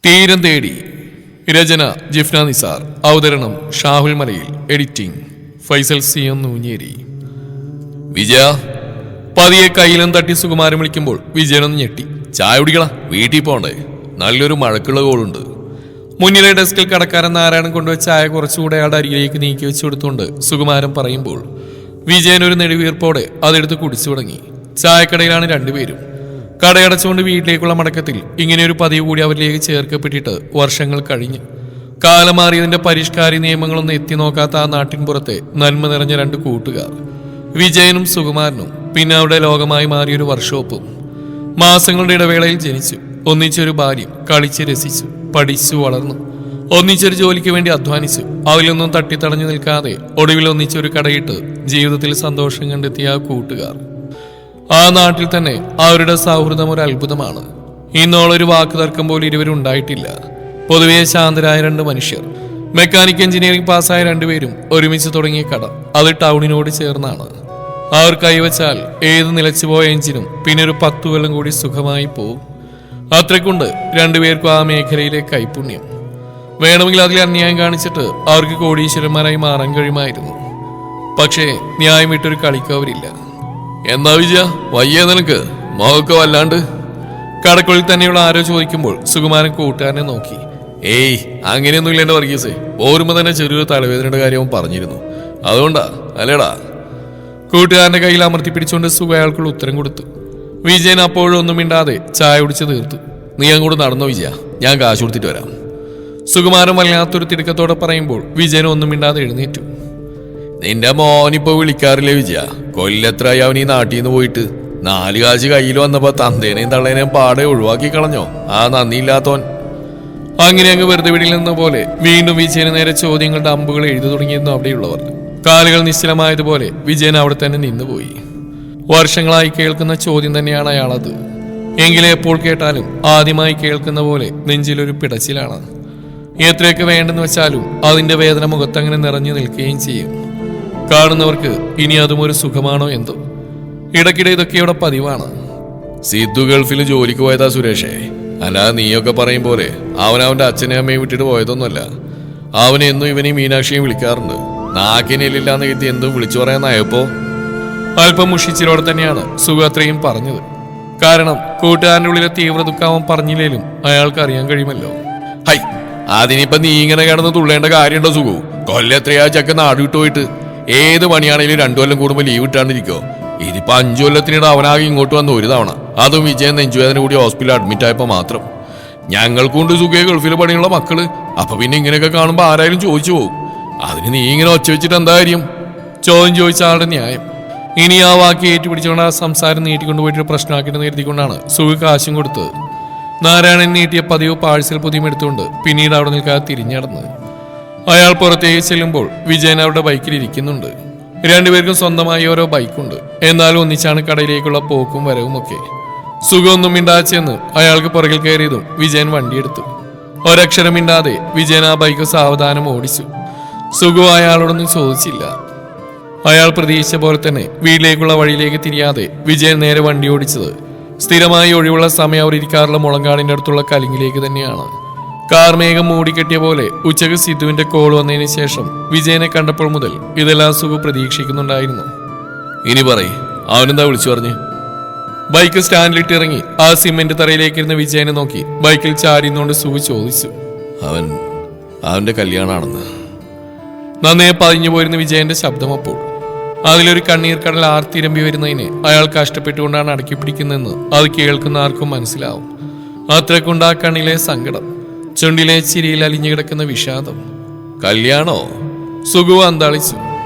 തീരം തേടി. രചന ജിഫ്ന നിസാർ. അവതരണം ഷാഹുൽ മലയിൽ. എഡിറ്റിംഗ് ഫൈസൽ സിയം നൂഞ്ഞേരി. വിജയ പതിയെ കയ്യിലും തട്ടി സുകുമാരൻ വിളിക്കുമ്പോൾ വിജയനൊന്ന് ഞെട്ടി. ചായ കുടിക്കണ, വീട്ടിൽ പോണ്ടേ, നല്ലൊരു മഴക്കുള്ള കോളുണ്ട്. മുന്നിലെ ഡെസ്കിൽ കടക്കാരൻ നാരായണൻ കൊണ്ടുവച്ച ചായ കുറച്ചുകൂടെ അയാളുടെ അരികിലേക്ക് നീക്കി വെച്ചു കൊടുത്തുകൊണ്ട് സുകുമാരൻ പറയുമ്പോൾ വിജയൻ ഒരു നെടുവീർപ്പോടെ അതെടുത്ത് കുടിച്ചു തുടങ്ങി. ചായക്കടയിലാണ് രണ്ടുപേരും. കടയടച്ചുകൊണ്ട് വീട്ടിലേക്കുള്ള മടക്കത്തിൽ ഇങ്ങനെയൊരു പതിവ് കൂടി അവരിലേക്ക് ചേർക്കപ്പെട്ടിട്ട് വർഷങ്ങൾ കഴിഞ്ഞു. കാലം മാറിയതിന്റെ പരിഷ്കാരി നിയമങ്ങളൊന്നും എത്തി നോക്കാത്ത ആ നാട്ടിൻപുറത്തെ നന്മ നിറഞ്ഞ രണ്ട് കൂട്ടുകാർ, വിജയനും സുകുമാരനും. പിന്നെ അവിടെ ലോകമായി മാറിയൊരു വർക്ക്ഷോപ്പും. മാസങ്ങളുടെ ഇടവേളയിൽ ജനിച്ചു. ഒന്നിച്ചൊരു ഭാര്യം, കളിച്ച് രസിച്ചു, പഠിച്ചു വളർന്നു. ഒന്നിച്ചൊരു ജോലിക്ക് വേണ്ടി അധ്വാനിച്ചു. അതിലൊന്നും തട്ടിത്തടഞ്ഞു നിൽക്കാതെ ഒടുവിൽ ഒന്നിച്ചൊരു കടയിട്ട് ജീവിതത്തിൽ സന്തോഷം കണ്ടെത്തിയ ആ കൂട്ടുകാർ. ആ നാട്ടിൽ തന്നെ അവരുടെ സൗഹൃദം ഒരു അത്ഭുതമാണ്. ഇന്നോളൊരു വാക്ക് തർക്കം പോലും ഇരുവരും ഉണ്ടായിട്ടില്ല. പൊതുവെ ശാന്തരായ രണ്ട് മനുഷ്യർ. മെക്കാനിക് എഞ്ചിനീയറിംഗ് പാസ്സായ രണ്ടുപേരും ഒരുമിച്ച് തുടങ്ങിയ കട അത് ടൗണിനോട് ചേർന്നാണ്. അവർ കൈവച്ചാൽ ഏത് നിലച്ചുപോയ എഞ്ചിനും പിന്നെ ഒരു 10 കൊല്ലം കൂടി സുഖമായി പോവും. അത്രയ്ക്കുണ്ട് രണ്ടുപേർക്കും ആ മേഖലയിലെ കൈപുണ്യം. വേണമെങ്കിൽ അതിൽ അന്യായം കാണിച്ചിട്ട് അവർക്ക് കോടീശ്വരന്മാരായി മാറാൻ കഴിയുമായിരുന്നു. പക്ഷേ ന്യായം വിട്ടൊരു കളിക്കവരില്ല. എന്താ വിജയ, വയ്യ നിനക്ക്? മോഹൊക്കെ വല്ലാണ്ട്. കടക്കുള്ളിൽ തന്നെയുള്ള ആരോ ചോദിക്കുമ്പോൾ സുകുമാരൻ കൂട്ടുകാരനെ നോക്കി. ഏയ്, അങ്ങനെയൊന്നുമില്ല എന്റെ വർഗീസേ. ഓർമ്മ തന്നെ ചെറിയൊരു തലവേദനയുടെ കാര്യം അവൻ പറഞ്ഞിരുന്നു, അതുകൊണ്ടാ അല്ലേടാ. കൂട്ടുകാരന്റെ കയ്യിൽ അമർത്തി പിടിച്ചുകൊണ്ട് സുഖ അയാൾക്കുള്ള ഉത്തരം കൊടുത്തു. വിജയൻ അപ്പോഴും ഒന്നും മിണ്ടാതെ ചായ കുടിച്ച് തീർത്തു. നീ അങ്ങോട്ട് നടന്നോ വിജയ, ഞാൻ കാശ് കൊടുത്തിട്ട് വരാം. സുകുമാരൻ വല്ലാത്തൊരു തിടുക്കത്തോടെ പറയുമ്പോൾ വിജയൻ ഒന്നും മിണ്ടാതെ എഴുന്നേറ്റു. നിന്റെ മോനിപ്പോ വിളിക്കാറില്ലേ വിജയ? കൊല്ലത്രായി അവൻ ഈ നാട്ടിൽ നിന്ന് പോയിട്ട് 4 കാശ് കയ്യിൽ വന്നപ്പോ തന്തേനെയും തള്ളേനെയും പാടെ ഒഴിവാക്കി കളഞ്ഞോ ആ നന്ദിയില്ലാത്തോൻ. അങ്ങനെ അങ്ങ് വെറുതെ വിടിൽ നിന്ന പോലെ വീണ്ടും വിജയന് നേരെ ചോദ്യങ്ങളുടെ അമ്പുകൾ എഴുതി തുടങ്ങിയിരുന്നു അവിടെയുള്ളവർ. കാലുകൾ നിശ്ചലമായതുപോലെ വിജയൻ അവിടെ തന്നെ നിന്നുപോയി. വർഷങ്ങളായി കേൾക്കുന്ന ചോദ്യം തന്നെയാണ് അയാളത്. എങ്കിലും എപ്പോൾ കേട്ടാലും ആദ്യമായി കേൾക്കുന്ന പോലെ നെഞ്ചിലൊരു പിടച്ചിലാണ്. എത്രയൊക്കെ വേണ്ടെന്ന് വെച്ചാലും അതിന്റെ വേദന മുഖത്തങ്ങനെ നിറഞ്ഞു നിൽക്കുകയും ചെയ്യും. കാണുന്നവർക്ക് ഇനി അതും ഒരു സുഖമാണോ എന്തോ. ഇടയ്ക്കിടെ ഇതൊക്കെ ഇവിടെ പതിവാണ്. സിദ്ധു ഗൾഫിൽ ജോലിക്ക് പോയതാ സുരേഷേ. അല്ലാതെ നീയൊക്കെ പറയും പോലെ അവനവന്റെ അച്ഛനെയും അമ്മയും വിട്ടിട്ട് പോയതൊന്നുമല്ല. അവനെന്നും ഇവനെയും മീനാക്ഷിയും വിളിക്കാറുണ്ട്. നാക്കിനില്ലാന്ന് കരുതി എന്തും വിളിച്ചു പറയാനായപ്പോ അല്പം മുഷിച്ചിലോടെ തന്നെയാണ് സുഖ അത്രയും പറഞ്ഞത്. കാരണം കൂട്ടുകാരൻ്റെ ഉള്ളിലെ തീവ്ര ദുഃഖം അവൻ പറഞ്ഞില്ലേലും അയാൾക്ക് അറിയാൻ കഴിയുമല്ലോ. ഹൈ, അതിനിപ്പോ നീ ഇങ്ങനെ കിടന്ന് തുള്ളേണ്ട കാര്യമുണ്ടോ സുഖു? കൊല്ലത്രയാ ചക്ക നാട് വിട്ടു പോയിട്ട്. ഏത് പണിയാണെങ്കിലും 2 കൊല്ലം കൂടുമ്പോൾ ലീവ് ഇട്ടാണ്ടിരിക്കോ? ഇതിപ്പോ 5 കൊല്ലത്തിനിടെ അവനാകെ ഇങ്ങോട്ട് വന്ന് ഒരു തവണ, അതും വിജയൻ നെഞ്ചുവേദന കൂടി ഹോസ്പിറ്റലിൽ അഡ്മിറ്റ് ആയപ്പോ മാത്രം. ഞങ്ങൾക്കുണ്ട് സുഖയെ ഗൾഫിൽ പണിയുള്ള മക്കള്. അപ്പൊ പിന്നെ ഇങ്ങനെയൊക്കെ കാണുമ്പോ ആരായാലും ചോദിച്ചു പോകും. അതിന് നീ ഇങ്ങനെ ഒച്ച വെച്ചിട്ട് എന്താ കാര്യം? ചോദ്യം ചോദിച്ച ആളുടെ ന്യായം. ഇനി ആ വാക്ക് ഏറ്റുപിടിച്ചുകൊണ്ട് ആ സംസാരം നീട്ടിക്കൊണ്ടുപോയിട്ട് പ്രശ്നമാക്കിയിട്ട് നിർത്തിക്കൊണ്ടാണ് സുഖ കാശും കൊടുത്തത്. നാരായണൻ നീട്ടിയ പതിവ് പാഴ്സൽ പൊതിയും എടുത്തുകൊണ്ട് പിന്നീട് അവിടെ നിൽക്കാതെ തിരിഞ്ഞടന്ന് അയാൾ പുറത്തേക്ക് ചെല്ലുമ്പോൾ വിജയൻ അവരുടെ ബൈക്കിൽ ഇരിക്കുന്നുണ്ട്. രണ്ടുപേർക്കും സ്വന്തമായി ഓരോ ബൈക്കുണ്ട്. എന്നാലും ഒന്നിച്ചാണ് കടയിലേക്കുള്ള പോക്കും വരവും ഒക്കെ. സുഖമൊന്നും മിണ്ടാച്ചെന്ന് അയാൾക്ക് പുറകിൽ കയറിയതും വിജയൻ വണ്ടിയെടുത്തു. ഒരക്ഷരം മിണ്ടാതെ വിജയൻ ആ ബൈക്ക് സാവധാനം ഓടിച്ചു. സുഖം അയാളോടൊന്നും ചോദിച്ചില്ല. അയാൾ പ്രതീക്ഷിച്ച പോലെ തന്നെ വീട്ടിലേക്കുള്ള വഴിയിലേക്ക് തിരിയാതെ വിജയൻ നേരെ വണ്ടി ഓടിച്ചത് സ്ഥിരമായി ഒഴിവുള്ള സമയം അവർ ഇരിക്കാറുള്ള മുളങ്കാടിന്റെ അടുത്തുള്ള കലിങ്ങിലേക്ക് തന്നെയാണ്. കാർമേഘം മൂടിക്കെട്ടിയ പോലെ ഉച്ചക്ക് സിദ്ധുവിന്റെ കോൾ വന്നതിന് ശേഷം വിജയനെ കണ്ടപ്പോൾ മുതൽ ഇതെല്ലാം സുഖു പ്രതീക്ഷിക്കുന്നുണ്ടായിരുന്നു. ഇനി പറയ്, അവനെന്താ വിളിച്ചു പറഞ്ഞു? ബൈക്ക് സ്റ്റാൻഡിലിട്ട് ഇറങ്ങി ആ സിമെന്റ് തറയിലേക്കിരുന്ന വിജയനെ നോക്കി ബൈക്കിൽ ചാരിന്നുകൊണ്ട് സുഖു ചോദിച്ചു. അവന്റെ കല്യാണാണെന്ന്. നന്നേ പതിഞ്ഞു പോയിരുന്ന വിജയന്റെ ശബ്ദം അപ്പോൾ. അതിലൊരു കണ്ണീർ കടൽ ആർത്തിരമ്പി വരുന്നതിനെ അയാൾ കഷ്ടപ്പെട്ടുകൊണ്ടാണ് അടക്കി പിടിക്കുന്നതെന്ന് അത് കേൾക്കുന്ന ആർക്കും മനസ്സിലാവും. അത്രക്കുണ്ട് ആ കണ്ണിലെ സങ്കടം, ചുണ്ടിലെ ചിരിയിൽ അലിഞ്ഞു കിടക്കുന്ന വിഷാദം. കല്യാണോ? സുഖു അന്താളിച്ചു.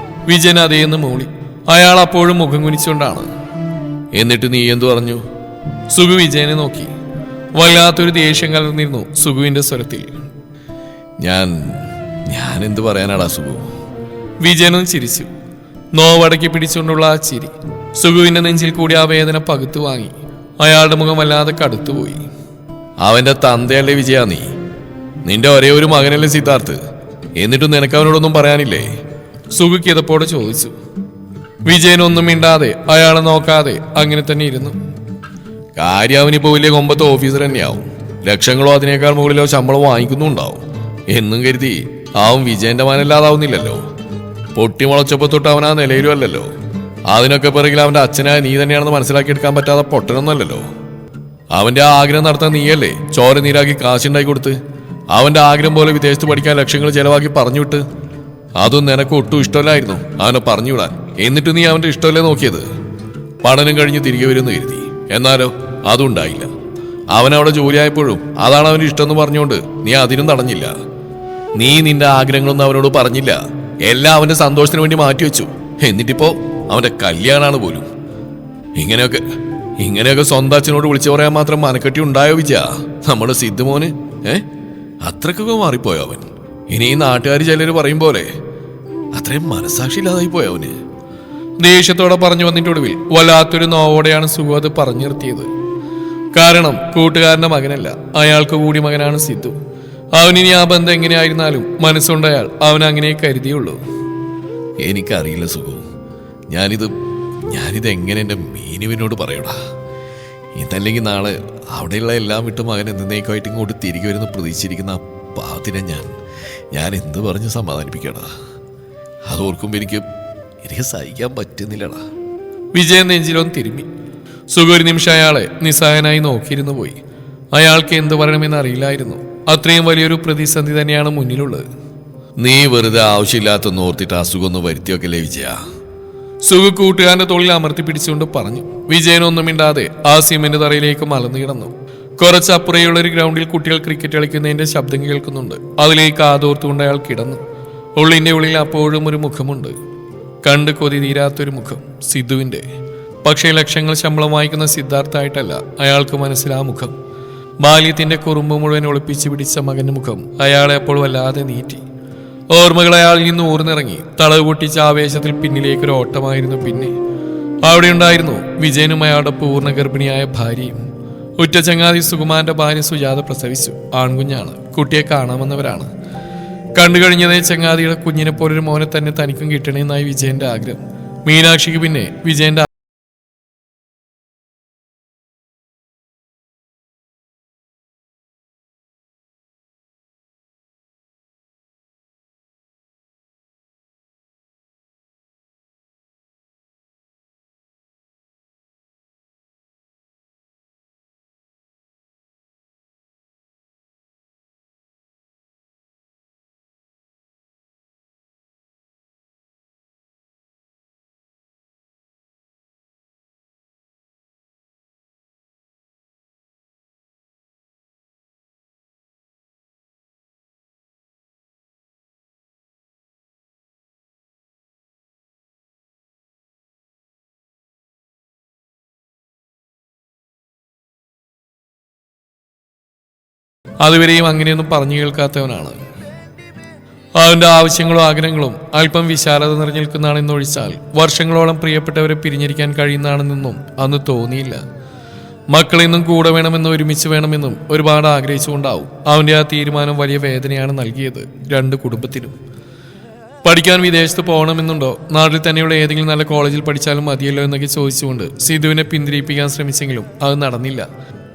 വിജയൻ അതേന്ന് മൂളി. അയാൾ അപ്പോഴും മുഖം കുനിച്ചുകൊണ്ടാണ്. എന്നിട്ട് നീ എന്തു പറഞ്ഞു? സുഖു വിജയനെ നോക്കി. വല്ലാത്തൊരു ദേഷ്യം കലർന്നിരുന്നു സുഖുവിന്റെ സ്വരത്തിൽ. ഞാൻ എന്തു പറയാനാടാ സുഖു? വിജയനും ചിരിച്ചു. നോവടക്കി പിടിച്ചുകൊണ്ടുള്ള ആ ചിരി സുഖുവിന്റെ നെഞ്ചിൽ കൂടി ആ വേദന പകുത്തു വാങ്ങി. അയാളുടെ മുഖം വല്ലാതെ കടുത്തുപോയി. അവന്റെ തന്തയല്ലേ വിജയ നീ? നിന്റെ ഒരേ ഒരു മകനല്ലേ സിദ്ധാർത്ഥ്? എന്നിട്ടും നിനക്ക് അവനോടൊന്നും പറയാനില്ലേ? സുഖു കിതപ്പോടെ ചോദിച്ചു. വിജയനൊന്നും മിണ്ടാതെ അയാളെ നോക്കാതെ അങ്ങനെ തന്നെ ഇരുന്നു. കാര്യം അവനിപ്പോ വലിയ കൊമ്പത്തെ ഓഫീസർ തന്നെയാവും. ലക്ഷങ്ങളോ അതിനേക്കാൾ മുകളിലോ ശമ്പളം വാങ്ങിക്കുന്നുണ്ടാവും എന്നും കരുതി അവൻ വിജയന്റെ മാനല്ലാതാവുന്നില്ലല്ലോ. പൊട്ടിമുളച്ചപ്പോ തൊട്ട് അവൻ ആ നിലയിലും അല്ലല്ലോ. അതിനൊക്കെ പിറകിൽ അവന്റെ അച്ഛനായ നീ തന്നെയാണെന്ന് മനസ്സിലാക്കിയെടുക്കാൻ പറ്റാതെ പൊട്ടനൊന്നുമല്ലല്ലോ. അവന്റെ ആ ആഗ്രഹം നടത്താൻ നീയല്ലേ ചോര നീരാക്കി കാശുണ്ടാക്കി കൊടുത്ത് അവന്റെ ആഗ്രഹം പോലെ വിദേശത്ത് പഠിക്കാൻ ലക്ഷങ്ങൾ ചെലവാക്കി പറഞ്ഞുവിട്ട്. അതും നിനക്ക് ഒട്ടും ഇഷ്ടമല്ലായിരുന്നു അവനെ പറഞ്ഞുവിടാൻ. എന്നിട്ട് നീ അവന്റെ ഇഷ്ടമല്ലേ നോക്കിയത്. പഠനം കഴിഞ്ഞ് തിരികെ വരുമെന്ന് കരുതി. എന്നാലോ അതും ഉണ്ടായില്ല. അവനവിടെ ജോലിയായപ്പോഴും അതാണ് അവന്റെ ഇഷ്ടം എന്ന് പറഞ്ഞുകൊണ്ട് നീ അതിനും തടഞ്ഞില്ല. നീ നിന്റെ ആഗ്രഹങ്ങളൊന്നും അവനോട് പറഞ്ഞില്ല. എല്ലാം അവന്റെ സന്തോഷത്തിന് വേണ്ടി മാറ്റിവെച്ചു. എന്നിട്ടിപ്പോ അവന്റെ കല്യാണാണ് പോലും. ഇങ്ങനെയൊക്കെ സ്വന്തം അച്ഛനോട് വിളിച്ചു പറയാൻ മാത്രം മനക്കെട്ടി ഉണ്ടായോ വിജയ നമ്മുടെ സിദ്ധുമോന്? അത്രക്കൊക്കെ മാറിപ്പോയോ അവൻ? ഇനി ഈ നാട്ടുകാർ ചിലര് പറയും പോലെ അത്രയും മനസാക്ഷി ഇല്ലാതായി പോയോ അവന്? ദേഷ്യത്തോടെ പറഞ്ഞു വന്നിട്ട് ഒടുവിൽ വല്ലാത്തൊരു നോവോടെയാണ് സുഖു അത് പറഞ്ഞു നിർത്തിയത്. കാരണം കൂട്ടുകാരന്റെ മകനല്ല, അയാൾക്ക് കൂടി മകനാണ് സിദ്ധു. അവനിനി ആ ബന്ധം എങ്ങനെയായിരുന്നാലും മനസ്സുണ്ടയാൾ അവൻ അങ്ങനെ കരുതിയുള്ളൂ. എനിക്കറിയില്ല സുഖു, ഞാനിത് എങ്ങനെ എൻ്റെ മീനുവിനോട് പറയടാ. ഇതല്ലെങ്കിൽ നാളെ അവിടെയുള്ള എല്ലാം വിട്ട് മകൻ എന്നേക്കുമായിട്ട് ഇങ്ങോട്ട് തിരികെ വരുന്ന പ്രതീക്ഷിച്ചിരിക്കുന്ന ആ പാവത്തിനെ ഞാൻ എന്ത് പറഞ്ഞ് സമാധാനിപ്പിക്കടാ. അതോർക്കുമ്പോൾ എനിക്ക് സഹിക്കാൻ പറ്റുന്നില്ലടാ. വിജയൻ നെഞ്ചിലൊന്ന് തിരുമ്മി. സുഖ ഒരു നിമിഷം അയാളെ നിസ്സഹായനായി നോക്കിയിരുന്നു പോയി. അയാൾക്ക് എന്ത് പറയണമെന്ന് അറിയില്ലായിരുന്നു. അത്രയും വലിയൊരു പ്രതിസന്ധി തന്നെയാണ് മുന്നിലുള്ളത്. നീ വെറുതെ ആവശ്യമില്ലാത്തൊന്ന് ഓർത്തിട്ട് അസുഖമൊന്ന് വരുത്തിയൊക്കെ വിജയ. സുഖ കൂട്ടുകാരന്റെ തോളിൽ അമർത്തി പിടിച്ചുകൊണ്ട് പറഞ്ഞു. വിജയനൊന്നും മിണ്ടാതെ ആ സിമന്റ് തറയിലേക്ക് മലന്നു കിടന്നു. കുറച്ചപ്പുറയുള്ള ഒരു ഗ്രൗണ്ടിൽ കുട്ടികൾ ക്രിക്കറ്റ് കളിക്കുന്നതിന്റെ ശബ്ദം കേൾക്കുന്നുണ്ട്. അതിലേക്ക് ആദോർത്തുകൊണ്ട് അയാൾ കിടന്നു. ഉള്ളിന്റെ ഉള്ളിൽ അപ്പോഴും ഒരു മുഖമുണ്ട്. കണ്ട് കൊതി തീരാത്തൊരു മുഖം, സിദ്ധുവിന്റെ. പക്ഷേ ലക്ഷങ്ങൾ ശമ്പളം വാങ്ങിക്കുന്ന സിദ്ധാർത്ഥായിട്ടല്ല അയാൾക്ക് മനസ്സിലാ മുഖം. ബാല്യത്തിന്റെ കുറുമ്പ് മുഴുവൻ ഒളിപ്പിച്ചു പിടിച്ച മകന്റെ മുഖം അയാളെ അപ്പോൾ വല്ലാതെ നീറ്റി. ഓർമ്മകൾ അയാളിൽ നിന്ന് ഊർന്നിറങ്ങി. തളവ് പൊട്ടിച്ച ആവേശത്തിൽ പിന്നിലേക്കൊരു ഓട്ടമായിരുന്നു. പിന്നെ അവിടെ ഉണ്ടായിരുന്നു വിജയനും അയാളുടെ പൂർണ്ണ ഗർഭിണിയായ ഭാര്യയും. ഉറ്റ ചങ്ങാതി സുകുമാരന്റെ ഭാര്യ സുജാത പ്രസവിച്ചു. ആൺകുഞ്ഞാണ്. കുട്ടിയെ കാണാമെന്നവരാണ്. കണ്ടു കഴിഞ്ഞതേ ചങ്ങാതിയുടെ കുഞ്ഞിനെ പോലൊരു മോനെ തന്നെ തനിക്കും കിട്ടണമെന്നായി വിജയന്റെ ആഗ്രഹം. മീനാക്ഷിക്ക് പിന്നെ വിജയന്റെ അതുവരെയും അങ്ങനെയൊന്നും പറഞ്ഞു കേൾക്കാത്തവനാണ്. അവന്റെ ആവശ്യങ്ങളും ആഗ്രഹങ്ങളും അല്പം വിശാലത നിറഞ്ഞു നിൽക്കുന്നതാണെന്നൊഴിച്ചാൽ വർഷങ്ങളോളം പ്രിയപ്പെട്ടവരെ പിരിഞ്ഞിരിക്കാൻ കഴിയുന്നതാണെന്നൊന്നും അന്ന് തോന്നിയില്ല. മക്കളെന്നും കൂടെ വേണമെന്നും ഒരുമിച്ച് വേണമെന്നും ഒരുപാട് ആഗ്രഹിച്ചുകൊണ്ടാവും അവന്റെ ആ തീരുമാനം വലിയ വേദനയാണ് നൽകിയത് രണ്ട് കുടുംബത്തിനും. പഠിക്കാൻ വിദേശത്ത് പോകണമെന്നുണ്ടോ, നാട്ടിൽ തന്നെയുള്ള ഏതെങ്കിലും നല്ല കോളേജിൽ പഠിച്ചാലും മതിയല്ലോ എന്നൊക്കെ ചോദിച്ചുകൊണ്ട് സിദ്ധുവിനെ പിന്തിരിപ്പിക്കാൻ ശ്രമിച്ചെങ്കിലും അത് നടന്നില്ല.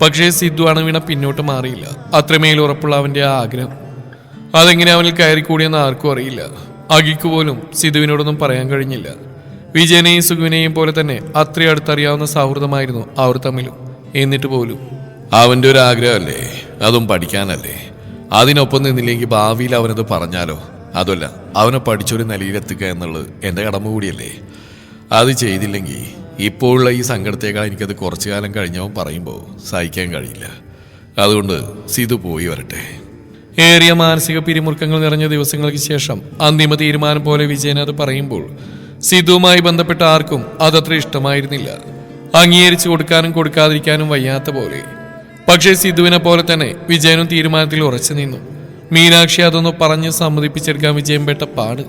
പക്ഷേ സിദ്ധു അണുവീണ പിന്നോട്ട് മാറിയില്ല. അത്രമേൽ ഉറപ്പുള്ള അവന്റെ ആ ആഗ്രഹം അതെങ്ങനെ അവനിൽ കയറിക്കൂടിയെന്ന് ആർക്കും അറിയില്ല. അഖിക്ക് പോലും സിദ്ധുവിനോടൊന്നും പറയാൻ കഴിഞ്ഞില്ല. വിജയനെയും സുഖുവിനെയും പോലെ തന്നെ അത്രയും അടുത്തറിയാവുന്ന സൗഹൃദമായിരുന്നു അവർ തമ്മിലും. എന്നിട്ട് പോലും അവന്റെ ഒരു ആഗ്രഹമല്ലേ, അതും പഠിക്കാനല്ലേ. അതിനൊപ്പം നിന്നില്ലെങ്കിൽ ഭാവിയിൽ അവനത് പറഞ്ഞാലോ. അതല്ല, അവനെ പഠിച്ചൊരു നിലയിലെത്തുക എന്നുള്ളത് എൻ്റെ കടമ കൂടിയല്ലേ. അത് ചെയ്തില്ലെങ്കിൽ ഇപ്പോഴുള്ള ഈ സങ്കടത്തേക്കാൾ എനിക്കത് കുറച്ചു കാലം കഴിഞ്ഞവൻ പറയുമ്പോൾ സഹിക്കാൻ കഴിയില്ല. അതുകൊണ്ട് സിധു പോയി വരട്ടെ. ഏറിയ മാനസിക പിരിമുറുക്കങ്ങൾ നിറഞ്ഞ ദിവസങ്ങൾക്ക് ശേഷം അന്തിമ തീരുമാനം പോലെ വിജയൻ അത് പറയുമ്പോൾ സിധുവുമായി ബന്ധപ്പെട്ട ആർക്കും അതത്ര ഇഷ്ടമായിരുന്നില്ല. അംഗീകരിച്ചു കൊടുക്കാനും കൊടുക്കാതിരിക്കാനും വയ്യാത്ത പോലെ. പക്ഷേ സിധുവിനെ പോലെ തന്നെ വിജയനും തീരുമാനത്തിൽ ഉറച്ചു നിന്നു. മീനാക്ഷി അതൊന്ന് പറഞ്ഞ് സമ്മതിപ്പിച്ചെടുക്കാൻ വിജയം പെട്ട പാട്.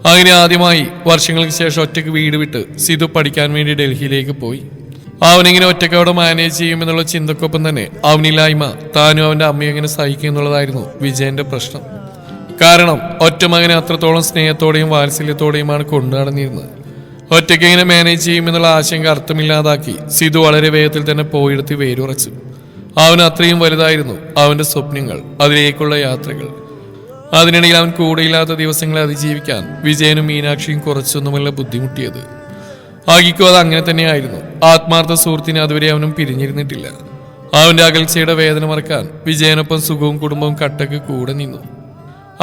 അങ്ങനെ ആദ്യമായി വർഷങ്ങൾക്ക് ശേഷം ഒറ്റയ്ക്ക് വീട് വിട്ട് സിധു പഠിക്കാൻ വേണ്ടി ഡൽഹിയിലേക്ക് പോയി. അവനെങ്ങനെ ഒറ്റയ്ക്ക് അവിടെ മാനേജ് ചെയ്യുമെന്നുള്ള ചിന്തക്കൊപ്പം തന്നെ അവനില്ലായ്മ താനും അവന്റെ അമ്മയും എങ്ങനെ സഹിക്കും എന്നുള്ളതായിരുന്നു വിജയന്റെ പ്രശ്നം. കാരണം ഒറ്റ മകനെ അത്രത്തോളം സ്നേഹത്തോടെയും വാത്സല്യത്തോടെയുമാണ് കൊണ്ടു നടന്നിരുന്നത്. ഒറ്റയ്ക്ക് എങ്ങനെ മാനേജ് ചെയ്യുമെന്നുള്ള ആശങ്ക അർത്ഥമില്ലാതാക്കി സിധു വളരെ വേഗത്തിൽ തന്നെ പോയെടുത്ത് വേരുറച്ചു. അവൻ അത്രയും വലുതായിരുന്നു അവന്റെ സ്വപ്നങ്ങൾ, അതിലേക്കുള്ള യാത്രകൾ. അതിനിടയിൽ അവൻ കൂടെയില്ലാത്ത ദിവസങ്ങളെ അതിജീവിക്കാൻ വിജയനും മീനാക്ഷിയും കുറച്ചൊന്നുമല്ല ബുദ്ധിമുട്ടിയത്. ആകിക്കോ അത് അങ്ങനെ തന്നെയായിരുന്നു. ആത്മാർത്ഥ സുഹൃത്തിനെ അതുവരെ അവനും പിരിഞ്ഞിരുന്നിട്ടില്ല. അവന്റെ അകൽച്ചയുടെ വേദന മറക്കാൻ വിജയനൊപ്പം സുഖവും കുടുംബവും കട്ടക്ക് കൂടെ നിന്നു.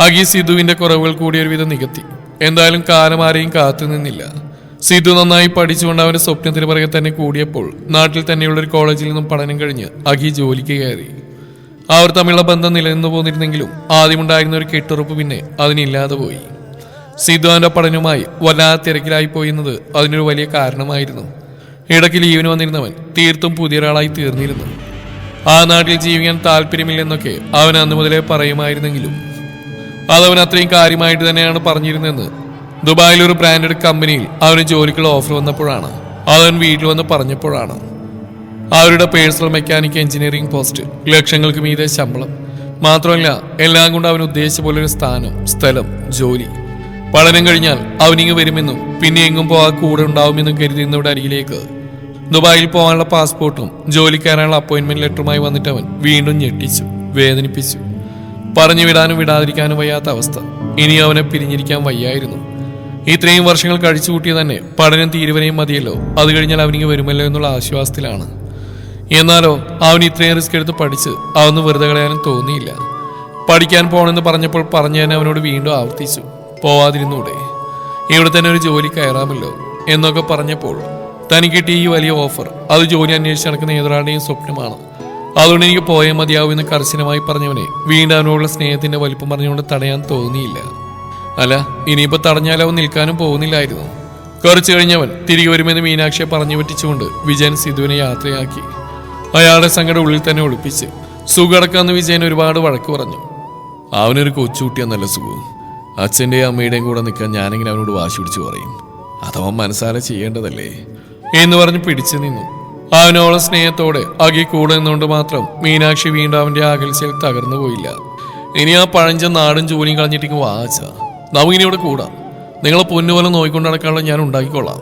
ആകി സിധുവിന്റെ കുറവുകൾ കൂടി ഒരുവിധം നികത്തി. എന്തായാലും കാലം ആരെയും കാത്തു നിന്നില്ല. സിധു നന്നായി പഠിച്ചുകൊണ്ട് അവന്റെ സ്വപ്നത്തിന് പിറകെ തന്നെ കൂടിയപ്പോൾ നാട്ടിൽ തന്നെയുള്ള ഒരു കോളേജിൽ നിന്നും പഠനം കഴിഞ്ഞ് അഖി ജോലിക്ക് കയറി. അവർ തമ്മിലുള്ള ബന്ധം നിലനിന്നു പോന്നിരുന്നെങ്കിലും ആദ്യമുണ്ടായിരുന്ന ഒരു കെട്ടുറപ്പ് പിന്നെ അതിനില്ലാതെ പോയി. സിധു അവന്റെ പഠനവുമായി വല്ലാതെ തിരക്കിലായി പോയിരുന്നത് അതിനൊരു വലിയ കാരണമായിരുന്നു. ഇടയ്ക്ക് ലീവിന് വന്നിരുന്നവൻ തീർത്തും പുതിയൊരാളായി തീർന്നിരുന്നു. ആ നാട്ടിൽ ജീവിക്കാൻ താല്പര്യമില്ലെന്നൊക്കെ അവൻ അന്നു മുതലേ പറയുമായിരുന്നെങ്കിലും അതവൻ അത്രയും കാര്യമായിട്ട് തന്നെയാണ് പറഞ്ഞിരുന്നതെന്ന് ദുബായിൽ ഒരു ബ്രാൻഡഡ് കമ്പനിയിൽ അവന് ജോലിക്കുള്ള ഓഫർ വന്നപ്പോഴാണ്, അതവൻ വീട്ടിൽ വന്ന് പറഞ്ഞപ്പോഴാണ്. അവരുടെ പേഴ്സണൽ മെക്കാനിക് എഞ്ചിനീയറിംഗ് പോസ്റ്റ്, ലക്ഷങ്ങൾക്ക് മീതെ ശമ്പളം, മാത്രമല്ല എല്ലാം കൊണ്ട് അവൻ ഉദ്ദേശിച്ച പോലൊരു സ്ഥാനം, സ്ഥലം, ജോലി. പഠനം കഴിഞ്ഞാൽ അവനിങ്ങ് വരുമെന്നും പിന്നെ എങ്ങും പോകാൻ കൂടെ ഉണ്ടാവുമെന്നും കരുതിയിരുന്നവരുടെ അരികിലേക്ക് ദുബായിൽ പോകാനുള്ള പാസ്പോർട്ടും ജോലി കയറാനുള്ള അപ്പോയിന്റ്മെന്റ് ലെറ്ററുമായി വന്നിട്ട് അവൻ വീണ്ടും ഞെട്ടിച്ചു, വേദനിപ്പിച്ചു. പറഞ്ഞു വിടാനും വിടാതിരിക്കാനും വയ്യാത്ത അവസ്ഥ. ഇനി അവനെ പിരിഞ്ഞിരിക്കാൻ വയ്യായിരുന്നു. ഇത്രയും വർഷങ്ങൾ കഴിച്ചു കൂട്ടിയ തന്നെ പഠനം തീരുവരെയും മതിയല്ലോ, അത് കഴിഞ്ഞാൽ അവനിങ്ങ് വരുമല്ലോ എന്നുള്ള ആശ്വാസത്തിലാണ്. എന്നാലോ അവൻ ഇത്രയും റിസ്ക് എടുത്ത് പഠിച്ച് അവന്ന് വെറുതെ കളയാനും തോന്നിയില്ല. പഠിക്കാൻ പോകണമെന്ന് പറഞ്ഞപ്പോൾ പറഞ്ഞു തന്നെ അവനോട് വീണ്ടും ആവർത്തിച്ചു, പോവാതിരുന്നൂടെ, ഇവിടെ തന്നെ ഒരു ജോലി കയറാമല്ലോ എന്നൊക്കെ പറഞ്ഞപ്പോൾ തനിക്ക് കിട്ടിയ ഈ വലിയ ഓഫർ അത് ജോലി അന്വേഷിച്ച് നടക്കുന്ന ഏതൊരാളുടെയും സ്വപ്നമാണ്. അതുകൊണ്ട് എനിക്ക് പോയേ മതിയാവും എന്ന് കർശനമായി പറഞ്ഞവനെ വീണ്ടും അവനോടുള്ള സ്നേഹത്തിന്റെ വലിപ്പം പറഞ്ഞുകൊണ്ട് തടയാൻ തോന്നിയില്ല. അല്ല, ഇനിയിപ്പോ തടഞ്ഞാൽ അവൻ നിൽക്കാനും പോകുന്നില്ലായിരുന്നു. കുറച്ചു കഴിഞ്ഞവൻ തിരികെ വരുമെന്ന് മീനാക്ഷിയെ പറഞ്ഞു പറ്റിച്ചുകൊണ്ട് വിജയൻ സിധുവിനെ യാത്രയാക്കി. അയാളുടെ സങ്കടം ഉള്ളിൽ തന്നെ ഒളിപ്പിച്ച് സുഖടക്കാന്ന് വിജയൻ ഒരുപാട് വഴക്ക് പറഞ്ഞു. അവനൊരു കൊച്ചുകുട്ടിയെന്നല്ല സുഖു, അച്ഛൻ്റെയും അമ്മയുടെയും കൂടെ നിൽക്കാൻ ഞാനിങ്ങനെ അവനോട് വാശി പിടിച്ചു പറയും, അതവൻ മനസ്സാലെ ചെയ്യേണ്ടതല്ലേ എന്ന് പറഞ്ഞ് പിടിച്ചു നിന്നു. അവനോളം സ്നേഹത്തോടെ അകി കൂടെ നിന്നുകൊണ്ട് മാത്രം മീനാക്ഷി വീണ്ടും അവന്റെ അകൽച്ചയിൽ തകർന്നു പോയില്ല. ഇനി ആ പഴഞ്ച നാടും ജോലിയും കളഞ്ഞിട്ടേക്ക് വാച്ച, നമുക്കിനി ഇവിടെ കൂടാം, നിങ്ങളെ പൊന്നുപോലെ നോയിക്കൊണ്ട് നടക്കാനുള്ള ഞാൻ ഉണ്ടാക്കിക്കൊള്ളാം.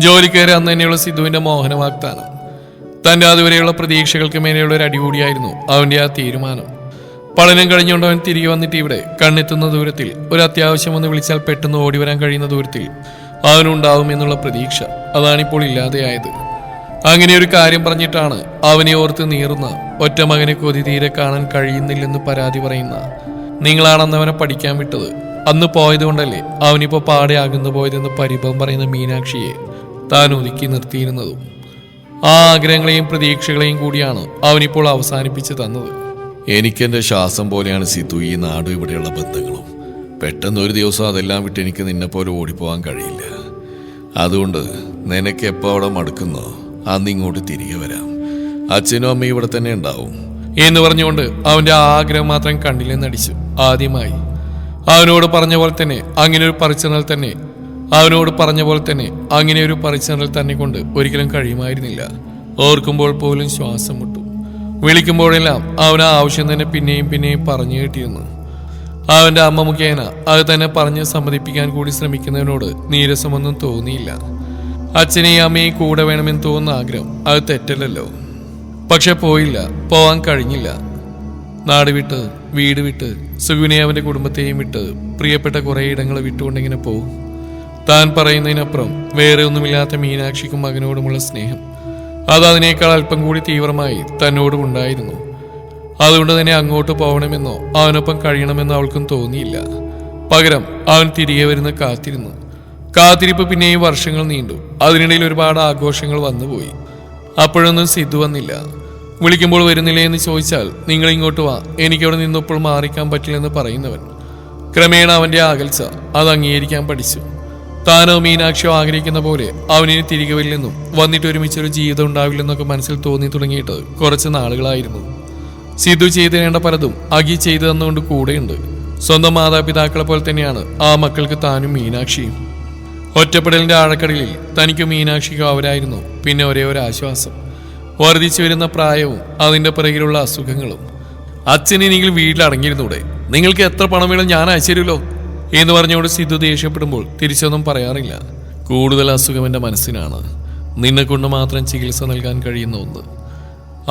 ജോലി കയറി അന്ന് തന്നെയുള്ള സിധുവിന്റെ മോഹന വാഗ്ദാനം. തന്റെ അതുവരെയുള്ള പ്രതീക്ഷകൾക്ക് മേലെയുള്ള ഒരു അടികൂടിയായിരുന്നു അവന്റെ ആ തീരുമാനം. പഠനം കഴിഞ്ഞുകൊണ്ട് അവൻ തിരികെ വന്നിട്ട് ഇവിടെ കണ്ണെത്തുന്ന ദൂരത്തിൽ, ഒരു അത്യാവശ്യം ഒന്ന് വിളിച്ചാൽ പെട്ടെന്ന് ഓടി വരാൻ കഴിയുന്ന ദൂരത്തിൽ അവനുണ്ടാവും എന്നുള്ള പ്രതീക്ഷ അതാണിപ്പോൾ ഇല്ലാതെയായത്. അങ്ങനെ ഒരു കാര്യം പറഞ്ഞിട്ടാണ് അവനെ ഓർത്ത് നീറുന്ന, ഒറ്റ മകനെ കൊതി തീരെ കാണാൻ കഴിയുന്നില്ലെന്ന് പരാതി പറയുന്ന, നിങ്ങളാണെന്ന് അവനെ പഠിക്കാൻ വിട്ടത്, അന്ന് പോയതുകൊണ്ടല്ലേ അവനിപ്പോ പാടെ അകന്നു പോയതെന്ന് പരിഭവം പറയുന്ന മീനാക്ഷിയെ താൻ ഒതുക്കി നിർത്തിയിരുന്നതും. ആ ആഗ്രഹങ്ങളെയും പ്രതീക്ഷകളെയും കൂടിയാണ് അവനിപ്പോൾ അവസാനിപ്പിച്ച് തന്നത്. എനിക്കെന്റെ ശ്വാസം പോലെയാണ് സിധു ഈ നാടും ഇവിടെയുള്ള ബന്ധങ്ങളും. പെട്ടെന്ന് ഒരു ദിവസം അതെല്ലാം വിട്ട് എനിക്ക് നിന്നെപ്പോലെ ഓടിപ്പോവാൻ കഴിയില്ല. അതുകൊണ്ട് നിനക്ക് എപ്പോൾ അവിടെ മടുക്കുന്നോ അന്ന് ഇങ്ങോട്ട് തിരികെ വരാം. അച്ഛനും അമ്മയും ഇവിടെ തന്നെ ഉണ്ടാവും എന്ന് പറഞ്ഞുകൊണ്ട് അവന്റെ ആഗ്രഹം മാത്രം കണ്ണിലെന്നടിച്ചു. ആദ്യമായി അവനോട് പറഞ്ഞ പോലെ തന്നെ അങ്ങനെ ഒരു പറിച്ചറിൽ തന്നെ അങ്ങനെ ഒരു പറിച്ചറിൽ തന്നെ കൊണ്ട് ഒരിക്കലും കഴിയുമായിരുന്നില്ല. ഓർക്കുമ്പോൾ പോലും ശ്വാസം മുട്ടും. വിളിക്കുമ്പോഴെല്ലാം അവൻ ആ ആവശ്യം തന്നെ പിന്നെയും പിന്നെയും പറഞ്ഞു കേട്ടിരുന്നു. അവന്റെ അമ്മ മുഖേന അത് തന്നെ പറഞ്ഞ് സമ്മതിപ്പിക്കാൻ കൂടി ശ്രമിക്കുന്നതിനോട് നീരസമൊന്നും തോന്നിയില്ല. അച്ഛനെയും അമ്മയും കൂടെ വേണമെന്ന് തോന്നുന്ന ആഗ്രഹം അത് തെറ്റല്ലല്ലോ. പക്ഷെ പോയില്ല, പോവാൻ കഴിഞ്ഞില്ല. നാട് വിട്ട്, വീട് വിട്ട്, സുഖുവിനെ അവന്റെ കുടുംബത്തെയും വിട്ട്, പ്രിയപ്പെട്ട കുറെ ഇടങ്ങൾ വിട്ടുകൊണ്ടിങ്ങനെ പോവും. താൻ പറയുന്നതിനപ്പുറം വേറെ ഒന്നുമില്ലാത്ത മീനാക്ഷിക്കും മകനോടുമുള്ള സ്നേഹം അത് അതിനേക്കാൾ അല്പം കൂടി തീവ്രമായി തന്നോടും ഉണ്ടായിരുന്നു. അതുകൊണ്ട് തന്നെ അങ്ങോട്ട് പോകണമെന്നോ അവനൊപ്പം കഴിയണമെന്നോ അവൾക്കും തോന്നിയില്ല. പകരം അവൻ തിരികെ വരുന്ന കാത്തിരുന്നു. കാത്തിരിപ്പ് പിന്നെയും വർഷങ്ങൾ നീണ്ടു. അതിനിടയിൽ ഒരുപാട് ആഘോഷങ്ങൾ വന്നുപോയി. അപ്പോഴൊന്നും സിധു വന്നില്ല. വിളിക്കുമ്പോൾ വരുന്നില്ലേ എന്ന് ചോദിച്ചാൽ നിങ്ങൾ ഇങ്ങോട്ട് വാ, എനിക്കവിടെ നിന്നപ്പോൾ മാറിക്കാൻ പറ്റില്ലെന്ന് പറയുന്നവൻ. ക്രമേണ അവന്റെ അകൽച്ച അത് അംഗീകരിക്കാൻ പഠിച്ചു. താനോ മീനാക്ഷിയോ ആഗ്രഹിക്കുന്ന പോലെ അവനിനി തിരികെ വരില്ലെന്നും വന്നിട്ട് ഒരുമിച്ചൊരു ജീവിതം ഉണ്ടാവില്ലെന്നൊക്കെ മനസ്സിൽ തോന്നി തുടങ്ങിയിട്ട് കുറച്ച് നാളുകളായിരുന്നു. സിധു ചെയ്തേണ്ട പലതും അഖി ചെയ്തു തന്നുകൊണ്ട് കൂടെയുണ്ട്. സ്വന്തം മാതാപിതാക്കളെ പോലെ തന്നെയാണ് ആ മക്കൾക്ക് താനും മീനാക്ഷിയും. ഒറ്റപ്പെടലിന്റെ ആഴക്കടലിൽ തനിക്കും മീനാക്ഷിക്കും അവരായിരുന്നു പിന്നെ ഒരേ ഒരു ആശ്വാസം. വർദ്ധിച്ചു വരുന്ന പ്രായവും അതിന്റെ പിറകിലുള്ള അസുഖങ്ങളും. അച്ഛനെങ്കിൽ വീട്ടിലടങ്ങിയിരുന്നൂടെ, നിങ്ങൾക്ക് എത്ര പണം വേണം ഞാൻ അയച്ചുതരുമല്ലോ എന്ന് പറഞ്ഞുകൊണ്ട് സിധു ദേഷ്യപ്പെടുമ്പോൾ തിരിച്ചൊന്നും പറയാറില്ല. കൂടുതൽ അസുഖം എൻ്റെ മനസ്സിനാണ്, നിന്നെ കൊണ്ട് മാത്രം ചികിത്സ നൽകാൻ കഴിയുന്ന ഒന്ന്.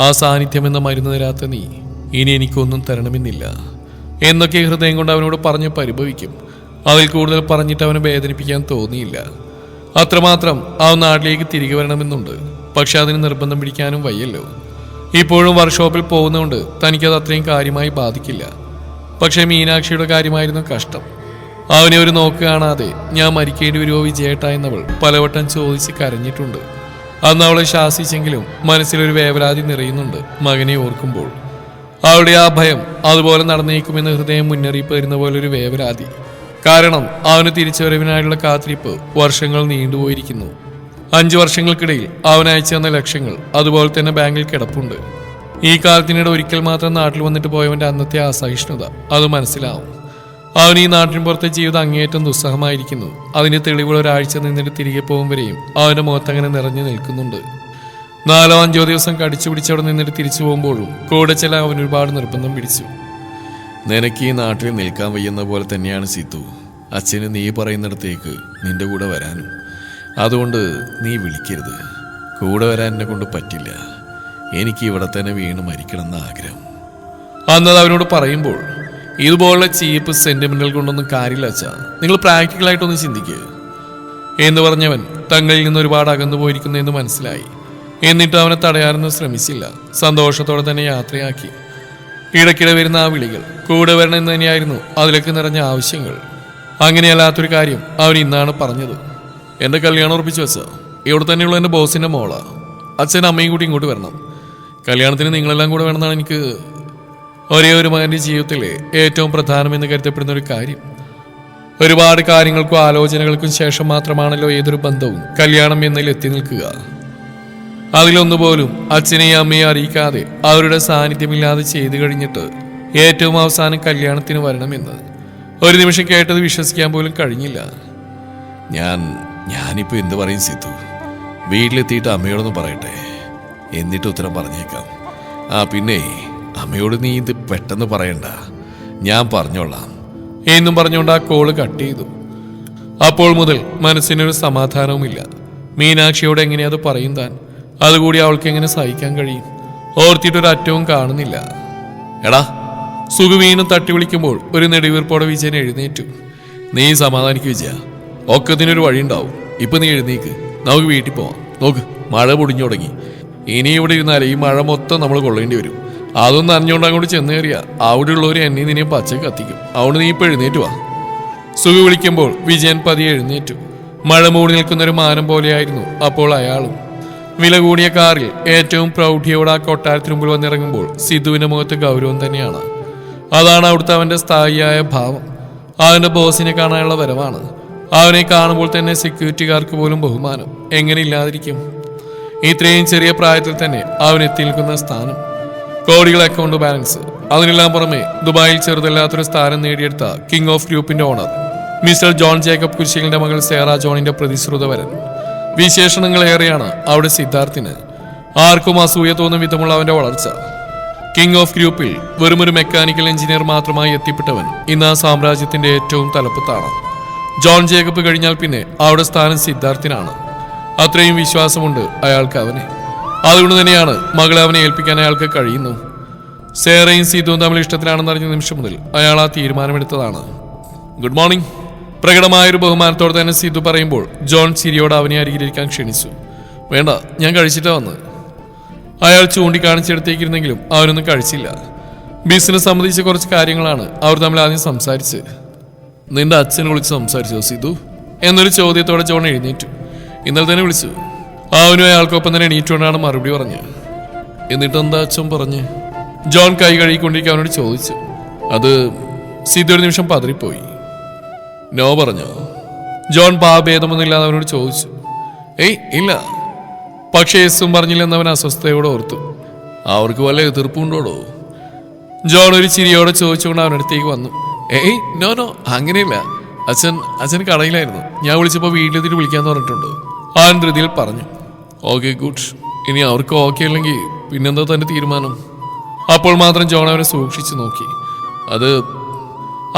ആ സാന്നിധ്യം എന്ന മരുന്ന് തരാത്ത നീ ഇനി എനിക്കൊന്നും തരണമെന്നില്ല എന്നൊക്കെ ഹൃദയം കൊണ്ട് അവനോട് പറഞ്ഞ് പരിഭവിക്കും. അതിൽ കൂടുതൽ പറഞ്ഞിട്ട് അവനെ വേദനിപ്പിക്കാൻ തോന്നിയില്ല. അത്രമാത്രം അവൻ നാട്ടിലേക്ക് തിരികെ വരണമെന്നുണ്ട്. പക്ഷെ അതിന് നിർബന്ധം പിടിക്കാനും വയ്യല്ലോ. ഇപ്പോഴും വർക്ക്ഷോപ്പിൽ പോകുന്നതുകൊണ്ട് തനിക്കത് അത്രയും കാര്യമായി ബാധിക്കില്ല. പക്ഷെ മീനാക്ഷിയുടെ കാര്യമായിരുന്നു കഷ്ടം. അവനെ ഒരു നോക്ക് കാണാതെ ഞാൻ മരിക്കേണ്ടി വരുമോ വിജയേട്ട എന്നവൾ പലവട്ടം ചോദിച്ച് കരഞ്ഞിട്ടുണ്ട്. അന്ന് അവളെ ശാസിച്ചെങ്കിലും മനസ്സിലൊരു വേവലാതി നിറയുന്നുണ്ട് മകനെ ഓർക്കുമ്പോൾ. അവളുടെ ആ ഭയം അതുപോലെ നടന്നേക്കുമെന്ന് ഹൃദയം മുന്നറിയിപ്പ് തരുന്ന പോലെ ഒരു വേവലാതി. കാരണം അവന് തിരിച്ചുവരവിനായുള്ള കാത്തിരിപ്പ് വർഷങ്ങൾ നീണ്ടുപോയിരിക്കുന്നു. 5 വർഷങ്ങൾക്കിടയിൽ അവൻ അയച്ചു തന്ന ലക്ഷങ്ങൾ അതുപോലെ തന്നെ ബാങ്കിൽ കിടപ്പുണ്ട്. ഈ കാലത്തിനിടെ ഒരിക്കൽ മാത്രം നാട്ടിൽ വന്നിട്ട് പോയവന്റെ അന്നത്തെ അസഹിഷ്ണുത അത് മനസ്സിലാവും. അവൻ ഈ നാട്ടിൻ പുറത്തെ ജീവിതം അങ്ങേയറ്റം ദുസ്സഹമായിരിക്കുന്നു. അതിന്റെ തെളിവുകൾ ഒരാഴ്ച നിന്നിട്ട് തിരികെ പോകും വരെയും അവന്റെ മുഖത്തങ്ങനെ നിറഞ്ഞു നിൽക്കുന്നുണ്ട്. 4ഓ 5ഓ ദിവസം കടിച്ചു പിടിച്ചവിടെ നിന്നിട്ട് തിരിച്ചു പോകുമ്പോഴും കൂടെ ചെല്ലാൻ അവൻ ഒരുപാട് നിർബന്ധം പിടിച്ചു. നിനക്ക് ഈ നാട്ടിൽ നിൽക്കാൻ വയ്യുന്ന പോലെ തന്നെയാണ് സീതു. അച്ഛന് നീ പറയുന്നിടത്തേക്ക് നിന്റെ കൂടെ വരാനും. അതുകൊണ്ട് നീ വിളിക്കരുത്. കൂടെ വരാൻ എന്നെ കൊണ്ട് പറ്റില്ല. എനിക്ക് ഇവിടെ തന്നെ വീണ് മരിക്കണമെന്ന ആഗ്രഹം. അന്നത് അവനോട് പറയുമ്പോൾ ഇതുപോലുള്ള ചീപ്പ് സെന്റിമെന്റൽ കൊണ്ടൊന്നും കാര്യമില്ല അച്ഛാ, നിങ്ങൾ പ്രാക്ടിക്കലായിട്ടൊന്ന് ചിന്തിക്കുക എന്ന് പറഞ്ഞവൻ തങ്ങളിൽ നിന്ന് ഒരുപാട് അകന്നു പോയിരിക്കുന്നു എന്ന് മനസ്സിലായി. എന്നിട്ട് അവനെ തടയാനൊന്നും ശ്രമിച്ചില്ല. സന്തോഷത്തോടെ തന്നെ യാത്രയാക്കി. ഇടയ്ക്കിടെ വരുന്ന ആ വിളികൾ കൂടെ വരണമെന്ന് തന്നെയായിരുന്നു അതിലേക്ക് നിറഞ്ഞ ആവശ്യങ്ങൾ. അങ്ങനെയല്ലാത്തൊരു കാര്യം അവൻ ഇന്നാണ് പറഞ്ഞത്. എൻ്റെ കല്യാണം ഉറപ്പിച്ചു വെച്ച ഇവിടെ തന്നെയുള്ള എൻ്റെ ബോസിൻ്റെ മോളാ. അച്ഛനും അമ്മയും കൂടി ഇങ്ങോട്ട് വരണം. കല്യാണത്തിന് നിങ്ങളെല്ലാം കൂടെ വേണമെന്നാണ് എനിക്ക് ഒരേ ഒരു മകൻ്റെ ജീവിതത്തിലെ ഏറ്റവും പ്രധാനമെന്ന് കരുതപ്പെടുന്ന ഒരു കാര്യം. ഒരുപാട് കാര്യങ്ങൾക്കും ആലോചനകൾക്കും ശേഷം മാത്രമാണല്ലോ ഏതൊരു ബന്ധവും കല്യാണം എന്നതിൽ എത്തി നിൽക്കുക. അതിലൊന്നുപോലും അച്ഛനെയും അമ്മയും അറിയിക്കാതെ അവരുടെ സാന്നിധ്യമില്ലാതെ ചെയ്തു കഴിഞ്ഞിട്ട് ഏറ്റവും അവസാനം കല്യാണത്തിന് വരണമെന്ന് ഒരു നിമിഷം കേട്ടത് വിശ്വസിക്കാൻ പോലും കഴിഞ്ഞില്ല. ഞാനിപ്പോ എന്ത് പറയും സീതു? വീട്ടിലെത്തിയിട്ട് അമ്മയോടൊന്ന് പറയട്ടെ, എന്നിട്ട് ഉത്തരം പറഞ്ഞേക്കാം. പിന്നെ അമ്മയോട് നീ ഇത് പെട്ടെന്ന് പറയണ്ട, ഞാൻ പറഞ്ഞോളാം എന്നും പറഞ്ഞുകൊണ്ട് ആ കോള് കട്ട് ചെയ്തു. അപ്പോൾ മുതൽ മനസ്സിനൊരു സമാധാനവുമില്ല. മീനാക്ഷിയോട് എങ്ങനെയത് പറയും താൻ? അതുകൂടി അവൾക്ക് എങ്ങനെ സഹിക്കാൻ കഴിയും? ഓർത്തിട്ടൊരു അറ്റവും കാണുന്നില്ല. എടാ, സുഖവീണും തട്ടി വിളിക്കുമ്പോൾ ഒരു നെടുവീർപ്പോടെ വിജയൻ എഴുന്നേറ്റു. നീ സമാധാനിക്ക് വിജയ, ഒക്കത്തിനൊരു വഴി ഉണ്ടാവും. ഇപ്പൊ നീ എഴുന്നേക്ക്, നമുക്ക് വീട്ടിൽ പോവാം. നോക്ക്, മഴ പൊടിഞ്ഞു തുടങ്ങി. ഇനി ഇവിടെ ഇരുന്നാലേ ഈ മഴ മൊത്തം നമ്മൾ കൊള്ളേണ്ടി വരും. അതൊന്നും അറിഞ്ഞുകൊണ്ട് അങ്ങോട്ട് ചെന്ന് കയറിയ അവിടെ ഉള്ളവർ എന്നെ നിന്നെയും പച്ചക്ക് കത്തിക്കും. അവിടെ നീ ഇപ്പൊ എഴുന്നേറ്റ് വാ. സുഖ വിളിക്കുമ്പോൾ വിജയൻ പതിയെ എഴുന്നേറ്റു. മഴ മൂടി നിൽക്കുന്നൊരു മാനം പോലെയായിരുന്നു അപ്പോൾ അയാളും. വില കൂടിയ കാറിൽ ഏറ്റവും പ്രൗഢിയോടെ ആ കൊട്ടാരത്തിന് മുമ്പിൽ വന്നിറങ്ങുമ്പോൾ സിധുവിന്റെ മുഖത്ത് ഗൗരവം തന്നെയാണ്. അതാണ് അവിടുത്തെ അവന്റെ സ്ഥായിയായ ഭാവം. അവന്റെ ബോസിനെ കാണാനുള്ള വരവാണ്. അവനെ കാണുമ്പോൾ തന്നെ സെക്യൂരിറ്റിക്കാർക്ക് പോലും ബഹുമാനം എങ്ങനെ ഇല്ലാതിരിക്കും? ഇത്രയും ചെറിയ പ്രായത്തിൽ തന്നെ അവൻ എത്തി നിൽക്കുന്ന സ്ഥാനം, കോടികൾ അക്കൗണ്ട് ബാലൻസ്, അതിനെല്ലാം പുറമെ ദുബായിൽ ചെറുതല്ലാത്തൊരു സ്ഥാനം നേടിയെടുത്ത കിങ് ഓഫ് ഗ്രൂപ്പിന്റെ ഓണർ മിസ്റ്റർ ജോൺ ജേക്കബ് കുരിശിലിന്റെ മകൾ സേറ ജോണിന്റെ പ്രതിശ്രുതവരൻ. വിശേഷണങ്ങൾ ഏറെയാണ് അവിടെ സിദ്ധാർത്ഥിന്. ആർക്കും അസൂയ തോന്നും വിധമുള്ള അവന്റെ വളർച്ച. കിങ് ഓഫ് ഗ്രൂപ്പിൽ വെറുമൊരു മെക്കാനിക്കൽ എഞ്ചിനീയർ മാത്രമായി എത്തിപ്പെട്ടവൻ ഇന്ന് ആ സാമ്രാജ്യത്തിന്റെ ഏറ്റവും തലപ്പത്താണ്. ജോൺ ജേക്കബ് കഴിഞ്ഞാൽ പിന്നെ അവിടെ സ്ഥാനം സിദ്ധാർത്ഥിനാണ്. അത്രയും വിശ്വാസമുണ്ട് അയാൾക്ക് അവനെ. അതുകൊണ്ട് തന്നെയാണ് മകളെ അവനെ ഏൽപ്പിക്കാൻ അയാൾക്ക് കഴിയുന്നു. സേറയും സിധുവും തമ്മിൽ ഇഷ്ടത്തിലാണെന്ന് അറിഞ്ഞ നിമിഷം മുതൽ അയാൾ ആ തീരുമാനമെടുത്തതാണ്. Good morning. പ്രകടമായൊരു ബഹുമാനത്തോടെ തന്നെ സിധു പറയുമ്പോൾ ജോൺ ചിരിയോട് അവനെ അരികിലിരിക്കാൻ ക്ഷണിച്ചു. വേണ്ട, ഞാൻ കഴിച്ചിട്ടാ വന്ന്. അയാൾ ചൂണ്ടിക്കാണിച്ചെടുത്തേക്കിരുന്നെങ്കിലും അവനൊന്നും കഴിച്ചില്ല. ബിസിനസ് സംബന്ധിച്ച കുറച്ച് കാര്യങ്ങളാണ് അവർ തമ്മിൽ ആദ്യം സംസാരിച്ച്. നിന്റെ അച്ഛനെ വിളിച്ച് സംസാരിച്ചോ സിധു എന്നൊരു ചോദ്യത്തോടെ ജോൺ എഴുന്നേറ്റു. ഇന്നലെ തന്നെ വിളിച്ചു. അവനും അയാൾക്കൊപ്പം തന്നെ എണീറ്റുകൊണ്ടാണ് മറുപടി പറഞ്ഞ്. എന്നിട്ട് എന്താ അച്ഛൻ പറഞ്ഞ്? ജോൺ കൈ കഴുകിക്കൊണ്ടിരിക്കുക അവനോട് ചോദിച്ചു. അത് സിധു ഒരു നിമിഷം പതറിപ്പോയി. നോ പറഞ്ഞോ? ജോൺ ഭാവഭേദമൊന്നുമില്ലാതെ അവനോട് ചോദിച്ചു. ഏയ് ഇല്ല. പക്ഷേ എസും പറഞ്ഞില്ലെന്ന് അവൻ അസ്വസ്ഥതയോടെ ഓർത്തു. അവർക്ക് വല്ല എതിർപ്പുണ്ടോടോ? ജോൺ ഒരു ചിരിയോടെ ചോദിച്ചുകൊണ്ട് അവനടുത്തേക്ക് വന്നു. ഏയ് നോ നോ, അങ്ങനെയില്ല. അച്ഛൻ കടയിലായിരുന്നു. ഞാൻ വിളിച്ചപ്പോൾ വീട്ടിലെത്തിയിട്ട് വിളിക്കാന്ന് പറഞ്ഞിട്ടുണ്ട്. അവൻ ധൃതിയിൽ പറഞ്ഞു. Okay good. ഇനി അവർക്ക് ഓക്കെ അല്ലെങ്കിൽ പിന്നെന്താ തന്റെ തീരുമാനം? അപ്പോൾ മാത്രം ജോൺ അവനെ സൂക്ഷിച്ചു നോക്കി. അത്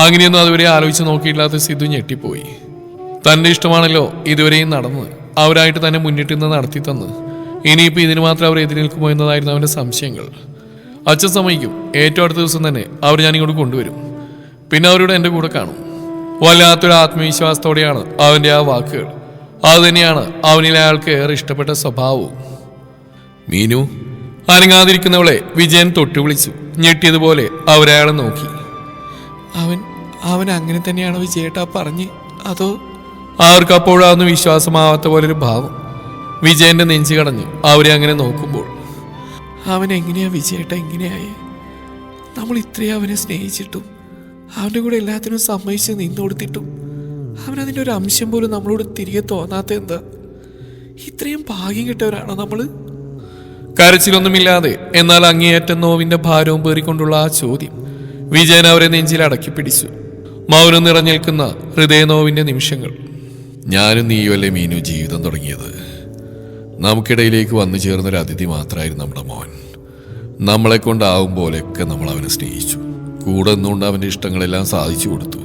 അങ്ങനെയൊന്നും അതുവരെ ആലോചിച്ച് നോക്കിയില്ലാത്ത സിധു ഞെട്ടിപ്പോയി. തന്റെ ഇഷ്ടമാണല്ലോ ഇതുവരെയും നടന്നത്. അവരായിട്ട് തന്നെ മുന്നിട്ട് നിന്ന് നടത്തി തന്ന് ഇനിയിപ്പോൾ ഇതിന് മാത്രം അവർ എതിര് നിൽക്കുമോ എന്നതായിരുന്നു അവൻ്റെ സംശയങ്ങൾ. അച്ഛൻ സമ്മതിക്കും. ഏറ്റവും അടുത്ത ദിവസം തന്നെ അവർ ഞാനിങ്ങോട്ട് കൊണ്ടുവരും. പിന്നെ അവരോട് എൻ്റെ കൂടെ കാണും. വല്ലാത്തൊരു ആത്മവിശ്വാസത്തോടെയാണ് അവൻ്റെ ആ വാക്കുകൾ. അതുതന്നെയാണ് അവനിൽ അയാൾക്ക് ഏറെ ഇഷ്ടപ്പെട്ട സ്വഭാവവും. മീനു, അനങ്ങാതിരിക്കുന്നവളെ വിജയൻ തൊട്ടു വിളിച്ചു. ഞെട്ടിയതുപോലെ അവരയാളെ നോക്കി. അവൻ അങ്ങനെ തന്നെയാണോ വിജയേട്ടാ പറഞ്ഞ്? അതോ? അവർക്ക് അപ്പോഴാന്ന് വിശ്വാസമാവാത്ത പോലൊരു ഭാവം. വിജയന്റെ നെഞ്ചു കടഞ്ഞു അവരെ അങ്ങനെ നോക്കുമ്പോൾ. അവൻ എങ്ങനെയാ വിജയേട്ട ഇങ്ങനെയായി? നമ്മൾ ഇത്രയും അവനെ സ്നേഹിച്ചിട്ടും അവൻ്റെ കൂടെ എല്ലാത്തിനും സമ്മതിച്ച് നിന്നു കൊടുത്തിട്ടും അവനതിൻ്റെ ഒരു അംശം പോലും നമ്മളോട് തിരികെ തോന്നാത്ത എന്താ? ഇത്രയും ഭാഗ്യം കിട്ടവരാണോ നമ്മള്? കരച്ചിലൊന്നുമില്ലാതെ എന്നാൽ അങ്ങേയറ്റം നോവിന്റെ ഭാരവും പേറിക്കൊണ്ടുള്ള ആ ചോദ്യം വിജയൻ അവരെ നെഞ്ചിൽ അടക്കി പിടിച്ചു. മൗനം നിറഞ്ഞേൽക്കുന്ന ഹൃദയനോവിന്റെ നിമിഷങ്ങൾ. ഞാനും നീയുമല്ലേ മീനു ജീവിതം തുടങ്ങിയത്. നമുക്കിടയിലേക്ക് വന്നു ചേർന്നൊരു അതിഥി മാത്രമായിരുന്നു നമ്മുടെ മോൻ. നമ്മളെ കൊണ്ടാവും പോലെയൊക്കെ നമ്മൾ അവനെ സ്നേഹിച്ചു. കൂടെ നിന്നുകൊണ്ട് അവൻ്റെ ഇഷ്ടങ്ങളെല്ലാം സാധിച്ചു കൊടുത്തു.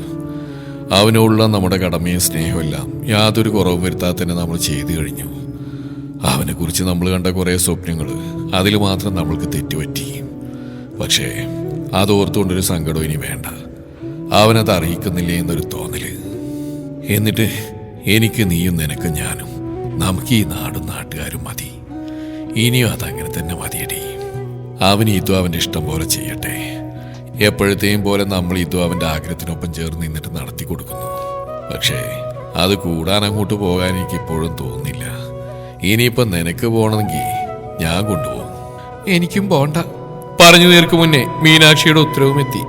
അവനോടുള്ള നമ്മുടെ കടമയും സ്നേഹമെല്ലാം യാതൊരു കുറവും വരുത്താതെ തന്നെ നമ്മൾ ചെയ്തു കഴിഞ്ഞു. അവനെക്കുറിച്ച് നമ്മൾ കണ്ട കുറേ സ്വപ്നങ്ങൾ, അതിൽ മാത്രം നമ്മൾക്ക് തെറ്റുപറ്റി. പക്ഷേ അതോർത്തുകൊണ്ടൊരു സങ്കടം ഇനി വേണ്ട. അവനത് അറിയിക്കുന്നില്ലേ എന്നൊരു തോന്നല്. എന്നിട്ട് എനിക്ക് നീയും നിനക്ക് ഞാനും, നമുക്ക് ഈ നാടും നാട്ടുകാരും മതി. ഇനിയും അതങ്ങനെ തന്നെ മതിയടി. അവൻ ഇതും അവൻ്റെ ഇഷ്ടം പോലെ ചെയ്യട്ടെ. എപ്പോഴത്തെയും പോലെ നമ്മൾ ഇതും അവൻ്റെ ആഗ്രഹത്തിനൊപ്പം ചേർന്ന് നിന്നിട്ട് നടത്തി കൊടുക്കുന്നു. പക്ഷേ അത് കൂടാൻ അങ്ങോട്ട് പോകാൻ എനിക്ക് ഇപ്പോഴും തോന്നുന്നില്ല. ഇനിയിപ്പം നിനക്ക് പോകണമെങ്കിൽ ഞാൻ കൊണ്ടുപോകും. എനിക്കും പോണ്ട. പറഞ്ഞു തീർക്കും മുന്നേ മീനാക്ഷിയുടെ ഉത്തരവും എത്തി.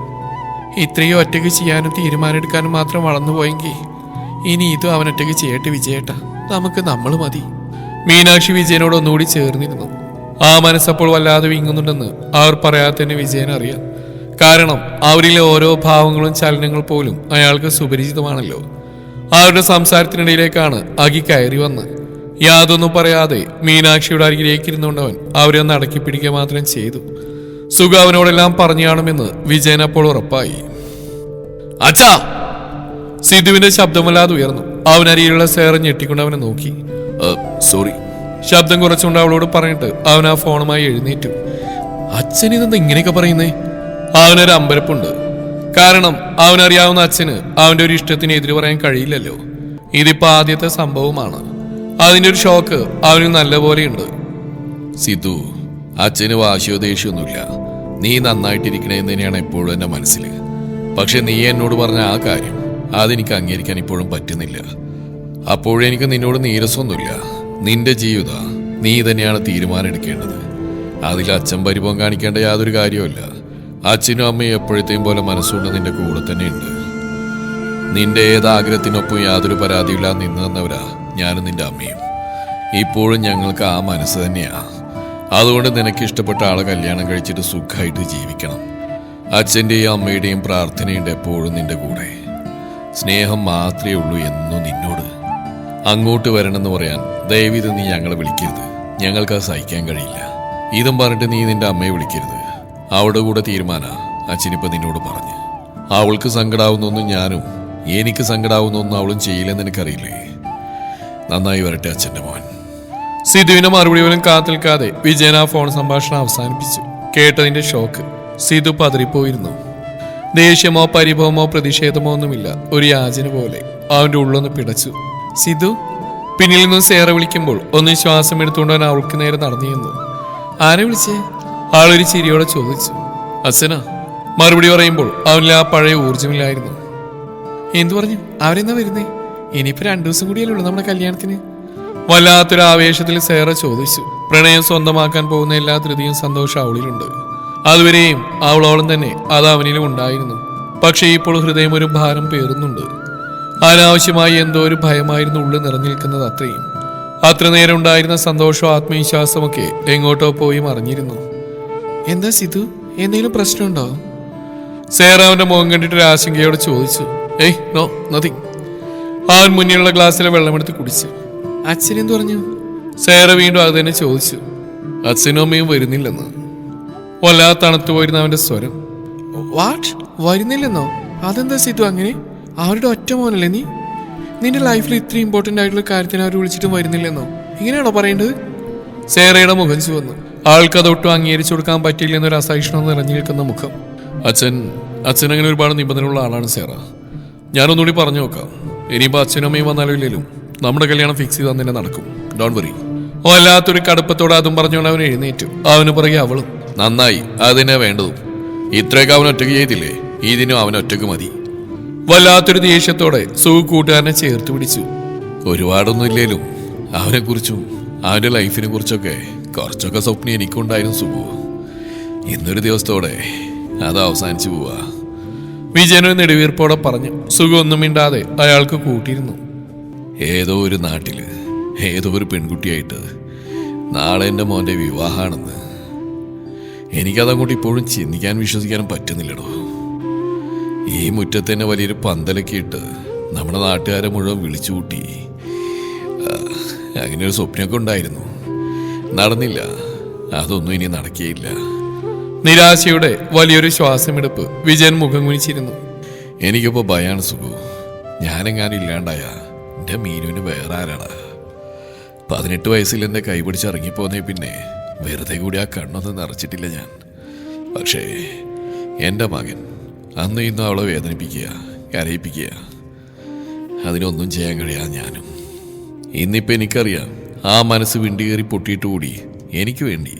ഇത്രയും ഒറ്റയ്ക്ക് ചെയ്യാനും തീരുമാനമെടുക്കാനും മാത്രം വളർന്നുപോയെങ്കിൽ ഇനി ഇതും അവനൊറ്റയ്ക്ക് ചെയ്യട്ടെ വിജയേട്ട. നമുക്ക് നമ്മൾ മതി. മീനാക്ഷി വിജയനോട് ഒന്നുകൂടി ചേർന്നിരുന്നു. ആ മനസ്സപ്പോൾ വല്ലാതെ വിങ്ങുന്നുണ്ടെന്ന് അവർ പറയാതെ തന്നെ വിജയൻ അറിയാം. കാരണം അവരിലെ ഓരോ ഭാവങ്ങളും ചലനങ്ങൾ പോലും അയാൾക്ക് സുപരിചിതമാണല്ലോ. അവരുടെ സംസാരത്തിനിടയിലേക്കാണ് അകി കയറി വന്ന് യാതൊന്നും പറയാതെ മീനാക്ഷിയുടെ അരികിലേക്ക് ഇരുന്നുകൊണ്ടവൻ അവരെ ഒന്ന് അടക്കി പിടിക്കുക മാത്രം ചെയ്തു. സുഖ അവനോടെല്ലാം പറഞ്ഞു കാണുമെന്ന് വിജയൻ അപ്പോൾ ഉറപ്പായി. അച്ഛാ! സിധുവിന്റെ ശബ്ദമല്ലാതെ ഉയർന്നു. അവനരിയിലുള്ള സേറ ഞെട്ടിക്കൊണ്ട് അവനെ നോക്കി. സോറി. ശബ്ദം കുറച്ചുകൊണ്ട് അവളോട് പറഞ്ഞിട്ട് അവൻ ആ ഫോണുമായി എഴുന്നേറ്റു. അച്ഛൻ ഇതെന്താ ഇങ്ങനെയൊക്കെ പറയുന്നേ? അവനൊരു അമ്പരപ്പുണ്ട്. കാരണം അവനറിയാവുന്ന അച്ഛന് അവന്റെ ഒരു ഇഷ്ടത്തിന് എതിര് പറയാൻ കഴിയില്ലല്ലോ. ഇതിപ്പോ ആദ്യത്തെ സംഭവമാണ്. അതിന്റെ ഒരു ഷോക്ക് അവന് നല്ലപോലെയുണ്ട്. സിധു, അച്ഛന് വാശിയോ ദേഷ്യമൊന്നുമില്ല. നീ നന്നായിട്ടിരിക്കണേന്ന് തന്നെയാണ് എപ്പോഴും എൻ്റെ മനസ്സിൽ. പക്ഷെ നീ എന്നോട് പറഞ്ഞ ആ കാര്യം അതെനിക്ക് അംഗീകരിക്കാൻ ഇപ്പോഴും പറ്റുന്നില്ല. അപ്പോഴെനിക്ക് നിന്നോട് നീരസമൊന്നുമില്ല. നിന്റെ ജീവിതം നീ തന്നെയാണ് തീരുമാനം എടുക്കേണ്ടത്. അതിൽ അച്ഛൻ പരിഭവം കാണിക്കേണ്ട യാതൊരു കാര്യവുമില്ല. അച്ഛനും അമ്മയും എപ്പോഴത്തെയും പോലെ മനസ്സുകൊണ്ട് നിന്റെ കൂടെ തന്നെയുണ്ട്. നിന്റെ ഏതാഗ്രഹത്തിനൊപ്പം യാതൊരു പരാതിയില്ലാതെ നിന്ന് തന്നവരാ ഞാനും നിന്റെ അമ്മയും. ഇപ്പോഴും ഞങ്ങൾക്ക് ആ മനസ്സ് തന്നെയാ. അതുകൊണ്ട് നിനക്ക് ഇഷ്ടപ്പെട്ട ആളെ കല്യാണം കഴിച്ചിട്ട് സുഖമായിട്ട് ജീവിക്കണം. അച്ഛൻ്റെയും അമ്മയുടെയും പ്രാർത്ഥനയുണ്ട് എപ്പോഴും നിന്റെ കൂടെ. സ്നേഹം മാത്രമേ ഉള്ളൂ എന്നും നിന്നോട്. അങ്ങോട്ട് വരണമെന്ന് പറയാൻ ദയവിത് നീ ഞങ്ങളെ വിളിക്കരുത്. ഞങ്ങൾക്കത് സഹിക്കാൻ കഴിയില്ല. ഇതും പറഞ്ഞിട്ട് നീ നിന്റെ അമ്മയെ വിളിക്കരുത്. അവളുടെ കൂടെ തീരുമാന അച്ഛനിപ്പോൾ നിന്നോട് പറഞ്ഞ്. അവൾക്ക് സങ്കടാവുന്നൊന്നും ഞാനും എനിക്ക് സങ്കടാവുന്നൊന്നും അവളും ചെയ്യില്ലെന്ന് എനിക്കറിയില്ലേ. നന്നായി വരട്ടെ അച്ഛൻ്റെ മോൻ. സിധുവിന്റെ മറുപടി പോലും കാത്തിൽക്കാതെ വിജയൻ ആ ഫോൺ സംഭാഷണം അവസാനിപ്പിച്ചു. കേട്ടതിന്റെ ഷോക്ക്. സിധു പതറിപ്പോയിരുന്നു. ദേഷ്യമോ പരിഭവമോ പ്രതിഷേധമോ ഒന്നുമില്ല. ഒരു യാചന പോലെ അവന്റെ ഉള്ളൊന്ന് പിടച്ചു. സിധു! പിന്നിൽ നിന്ന് സേറ വിളിക്കുമ്പോൾ ഒന്ന് ശ്വാസം എടുത്തുകൊണ്ടവൻ അവൾക്ക് നേരെ നടന്നു ചെന്നു. ആരെ വിളിച്ചേ? ആളൊരു ചിരിയോടെ ചോദിച്ചു. അച്ഛനാ. മറുപടി പറയുമ്പോൾ അവനിൽ ആ പഴയ ഊർജമില്ലായിരുന്നു. എന്തു പറഞ്ഞു? അവരെന്നാ വരുന്നേ? ഇനിയിപ്പോ 2 ദിവസം കൂടിയല്ലേ ഉള്ളൂ നമ്മുടെ കല്യാണത്തിന്. വല്ലാത്തൊരു ആവേശത്തിൽ സേറ ചോദിച്ചു. പ്രണയം സ്വന്തമാക്കാൻ പോകുന്ന എല്ലാ ധൃതിയും സന്തോഷം അവളിലുണ്ട്. അതുവരെയും അവളോളം തന്നെ അത് അവനിലും ഉണ്ടായിരുന്നു. പക്ഷേ ഇപ്പോൾ ഹൃദയം ഒരു ഭാരം പേറുന്നുണ്ട്. അനാവശ്യമായി എന്തോ ഒരു ഭയമായിരുന്നു ഉള്ളിൽ നിറഞ്ഞു നിൽക്കുന്നത്. അത്ര നേരം ഉണ്ടായിരുന്ന സന്തോഷവും ആത്മവിശ്വാസമൊക്കെ എങ്ങോട്ടോ പോയി മറിഞ്ഞിരുന്നു. എന്താ സിധു, എന്തെങ്കിലും പ്രശ്നമുണ്ടോ? സേറ അവന്റെ മുഖം കണ്ടിട്ട് ഒരു ആശങ്കയോടെ ചോദിച്ചു. ഏയ് നോ, നത്തിങ്. അവൻ മുന്നിലുള്ള ഗ്ലാസ്സിലെ വെള്ളമെടുത്ത് കുടിച്ചു. അച്ഛനെന്ത് പറഞ്ഞു? സേറ വീണ്ടും അത് തന്നെ ചോദിച്ചു. അച്ഛനും അമ്മയും വരുന്നില്ലെന്ന്. വല്ലാതെ തണുത്തു പോയിരുന്ന അവന്റെ സ്വരം. വാട്ട്? വരുന്നില്ലെന്നോ? അതെന്താ സിധു അങ്ങനെ? അവരുടെ ഒറ്റ മോനല്ലേ നീ? നിന്റെ ലൈഫിൽ ഇത്ര ഇമ്പോർട്ടൻ്റ് ആയിട്ടുള്ള കാര്യത്തിന് അവർ വിളിച്ചിട്ടും വരുന്നില്ലെന്നോ? ഇങ്ങനെയാണോ പറയേണ്ടത്? സേറയുടെ മുഖം ചുവന്നു. ആൾക്കതൊട്ടും അംഗീകരിച്ചു കൊടുക്കാൻ പറ്റില്ലെന്നൊരു അസഹിഷ്ണുത നിറഞ്ഞു നിൽക്കുന്ന മുഖം. അച്ഛൻ അങ്ങനെ ഒരുപാട് നിബന്ധനയുള്ള ആളാണ് സേറ. ഞാനൊന്നുകൂടി പറഞ്ഞു നോക്കാം. ഇനിയിപ്പോൾ അച്ഛനും അമ്മയും വന്നാലും ഇല്ലേലും നമ്മുടെ കല്യാണം ഫിക്സ് ചെയ്താൽ തന്നെ നടക്കും. Don't worry. വല്ലാത്തൊരു കടുപ്പത്തോടെ അതും പറഞ്ഞുകൊണ്ട് അവൻ എഴുന്നേറ്റു. അവന് പുറകെ അവളും. നന്നായി, അത് തന്നെ വേണ്ടതും. ഇത്രയൊക്കെ അവൻ ഒറ്റയ്ക്ക് ചെയ്തില്ലേ, ഇതിനും അവൻ ഒറ്റയ്ക്ക് മതി. വല്ലാത്തൊരു ദേഷ്യത്തോടെ സുഖ കൂട്ടുകാരനെ ചേർത്ത് പിടിച്ചു. ഒരുപാടൊന്നും ഇല്ലേലും അവനെക്കുറിച്ചും അവൻ്റെ ലൈഫിനെ കുറിച്ചൊക്കെ കുറച്ചൊക്കെ സ്വപ്നം എനിക്കുണ്ടായിരുന്നു സുഖു. ഇന്നൊരു ദിവസത്തോടെ അത് അവസാനിച്ചു പോവാ. വിജയനൊരു നെടുവീർപ്പോടെ പറഞ്ഞു. സുഖം ഒന്നും മിണ്ടാതെ അയാൾക്ക് കൂട്ടിയിരുന്നു. ഏതോ ഒരു നാട്ടില് ഏതോ ഒരു പെൺകുട്ടിയായിട്ട് നാളെ എൻ്റെ മോൻ്റെ വിവാഹമാണെന്ന് എനിക്കതങ്ങോട്ട് ഇപ്പോഴും ചിന്തിക്കാനും വിശ്വസിക്കാനും പറ്റുന്നില്ലടോ. ഈ മുറ്റത്ത് തന്നെ വലിയൊരു പന്തലൊക്കെ ഇട്ട് നമ്മുടെ നാട്ടുകാരെ മുഴുവൻ വിളിച്ചു കൂട്ടി. അങ്ങനെ ഒരു സ്വപ്നമൊക്കെ ഉണ്ടായിരുന്നു, നടന്നില്ല. അതൊന്നും ഇനി നടക്കുകയില്ല. നിരാശയുടെ വലിയൊരു ശ്വാസമെടുപ്പ്. വിജയൻ മുഖം കുനിച്ചിരുന്നു. എനിക്കിപ്പോൾ ഭയാണ് സുഖു. ഞാനെങ്ങാനും ഇല്ലാണ്ടായ എൻ്റെ മീനുവിന് വേറെ ആരാടാ? 18 വയസ്സിൽ എൻ്റെ കൈ പിടിച്ച് ഇറങ്ങിപ്പോന്നേ പിന്നെ വെറുതെ കൂടി ആ കണ്ണൊന്നും നിറച്ചിട്ടില്ല ഞാൻ. പക്ഷേ എൻ്റെ മകൻ അന്ന് ഇന്നും അവളെ വേദനിപ്പിക്കുക, കരയിപ്പിക്കുക, അതിനൊന്നും ചെയ്യാൻ കഴിയാ ഞാനും. ഇന്നിപ്പോൾ എനിക്കറിയാം, ആ മനസ്സ് വിണ്ടുകയറി പൊട്ടിയിട്ട് കൂടി എനിക്ക് വേണ്ടി,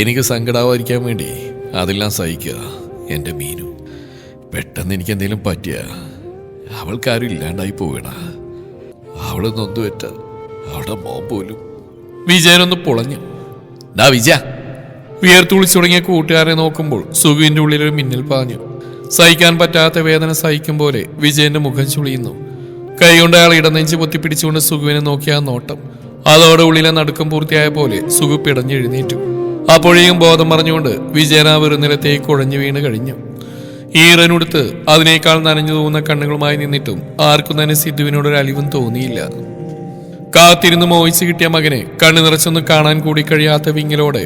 എനിക്ക് സങ്കടാവാതിരിക്കാൻ വേണ്ടി അതെല്ലാം സഹിക്കുക എൻ്റെ മീനു. പെട്ടെന്ന് എനിക്ക് എന്തെങ്കിലും പറ്റിയ അവൾക്കാരും ഇല്ലാണ്ടായി പോവേണ. അവള് നൊന്തുവറ്റ അവിടെ മോൻ പോലും. വിജയനൊന്ന് പൊളഞ്ഞു. ഡാ വിജയ. വിയർത്തുളിച്ചു തുടങ്ങിയ കൂട്ടുകാരെ നോക്കുമ്പോൾ സുഖുവിന്റെ ഉള്ളിലൊരു മിന്നൽ പാഞ്ഞു. സഹിക്കാൻ പറ്റാത്ത വേദന സഹിക്കും പോലെ വിജയന്റെ മുഖം ചുളിയുന്നു. കൈകൊണ്ട് അയാൾ ഇടനെഞ്ച് പൊത്തിപ്പിടിച്ചുകൊണ്ട് സുഖുവിനെ നോക്കിയ ആ നോട്ടം. അതോടെ ഉള്ളിലെ നടുക്കം പൂർത്തിയായ പോലെ സുഖു പിടഞ്ഞെഴുന്നേറ്റു. അപ്പോഴേക്കും ബോധം പറഞ്ഞുകൊണ്ട് വിജയൻ ആ വെറുനിലത്തേക്ക് കുഴഞ്ഞു വീണ് കഴിഞ്ഞു. ഈറനുടുത്ത് അതിനേക്കാൾ നനഞ്ഞു തോന്നുന്ന കണ്ണുകളുമായി നിന്നിട്ടും ആർക്കും തന്നെ സിദ്ധുവിനോടൊരു അലിവും തോന്നിയില്ല. കാത്തിരുന്ന് മോഹിച്ചു കിട്ടിയ മകനെ കണ്ണു നിറച്ചൊന്ന് കാണാൻ കൂടി കഴിയാത്ത വിങ്ങലോടെ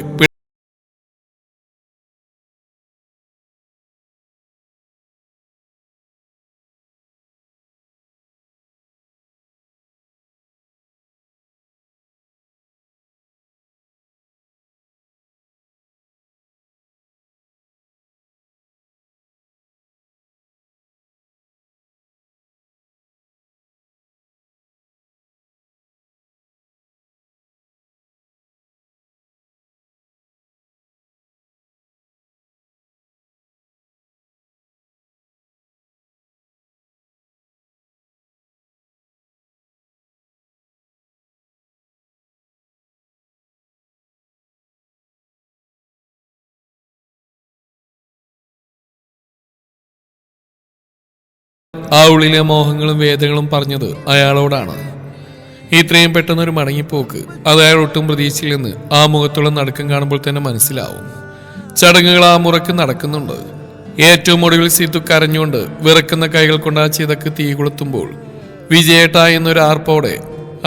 ആ ഉള്ളിലെ മോഹങ്ങളും വേദനകളും പറഞ്ഞത് അയാളോടാണ്. ഇത്രയും പെട്ടെന്നൊരു മടങ്ങിപ്പോക്ക് അത് അയാൾ ഒട്ടും പ്രതീക്ഷയില്ലെന്ന് ആ മുഖത്തുള്ള നടുക്കം കാണുമ്പോൾ തന്നെ മനസ്സിലാവും. ചടങ്ങുകൾ ആ മുറക്ക് നടക്കുന്നുണ്ട്. ഏറ്റവും ഒടുവിൽ സിദ്ധു കരഞ്ഞുകൊണ്ട് വിറക്കുന്ന കൈകൾ കൊണ്ട് ആ ചിതക്ക് തീ കൊളുത്തുമ്പോൾ വിജയേട്ട എന്നൊരു ആർപ്പോടെ,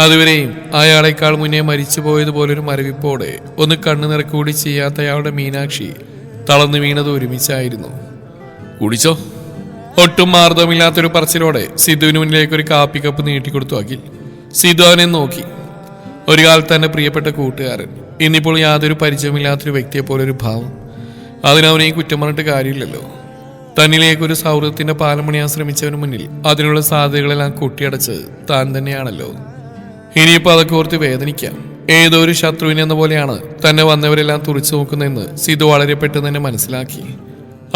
അതുവരെയും അയാളെക്കാൾ മുന്നേ മരിച്ചു പോയതുപോലൊരു മരവിപ്പോടെ ഒന്ന് കണ്ണു നിറക്കൂടി ചെയ്യാത്ത അയാളുടെ മീനാക്ഷി തളർന്നു വീണത് ഒരുമിച്ചായിരുന്നു. കുടിച്ചോ? ഒട്ടും മാർദ്ദവമില്ലാത്തൊരു പറച്ചിലോടെ സിദ്ധുവിന് മുന്നിലേക്ക് ഒരു കാപ്പി കപ്പ് നീട്ടിക്കൊടുത്തു അഖിൽ. സിദ്ധു അവനെ നോക്കി. ഒരു കാലത്ത് തന്നെ പ്രിയപ്പെട്ട കൂട്ടുകാരൻ, ഇന്നിപ്പോൾ യാതൊരു പരിചയമില്ലാത്തൊരു വ്യക്തിയെ പോലെ ഒരു ഭാവം. അതിനവനെയും കുറ്റം പറഞ്ഞിട്ട് കാര്യമില്ലല്ലോ. തന്നിലേക്കൊരു സൗഹൃദത്തിന്റെ പാലം പണിയാൻ ശ്രമിച്ചവന് മുന്നിൽ അതിനുള്ള സാധ്യതകളെല്ലാം കൊട്ടിയടച്ച് താൻ തന്നെയാണല്ലോ. ഇനിയിപ്പോൾ അതൊക്കെ ഓർത്ത് വേദനിക്കാം. ഏതോ ഒരു ശത്രുവിനെന്ന പോലെയാണ് തന്നെ വന്നവരെല്ലാം തുറിച്ചു നോക്കുന്നതെന്ന് സിദ്ധു വളരെ പെട്ടെന്ന് തന്നെ മനസ്സിലാക്കി.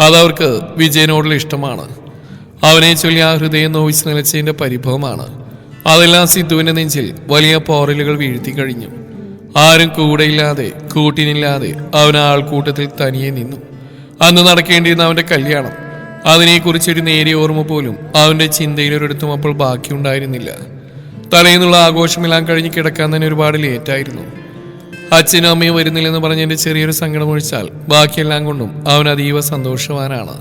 അതവർക്ക് വിജയനോടുള്ള ഇഷ്ടമാണ്. അവനെ ചൊല്ലി ആ ഹൃദയം നോവിച്ച് നിലച്ചതിന്റെ പരിഭവമാണ്. അതെല്ലാം സിദ്ധുവിന്റെ നെഞ്ചിൽ വലിയ പോറലുകൾ വീഴ്ത്തി കഴിഞ്ഞു. ആരും കൂടെയില്ലാതെ കൂട്ടിനില്ലാതെ അവൻ ആൾക്കൂട്ടത്തിൽ തനിയെ നിന്നു. അന്ന് നടക്കേണ്ടിയിരുന്ന അവന്റെ കല്യാണം, അതിനെക്കുറിച്ചൊരു നേരിയ ഓർമ്മ പോലും അവന്റെ ചിന്തയിലൊരിടത്തും അപ്പോൾ ബാക്കിയുണ്ടായിരുന്നില്ല. തലേന്നുള്ള ആഘോഷമെല്ലാം കഴിഞ്ഞ് കിടക്കാൻ തന്നെ ഒരുപാട് ലേറ്റായിരുന്നു. അച്ഛനും അമ്മയും വരുന്നില്ലെന്ന് പറഞ്ഞ് എന്റെ ചെറിയൊരു സങ്കടം ഒഴിച്ചാൽ ബാക്കിയെല്ലാം കൊണ്ടും അവൻ അതീവ സന്തോഷവാനാണ്.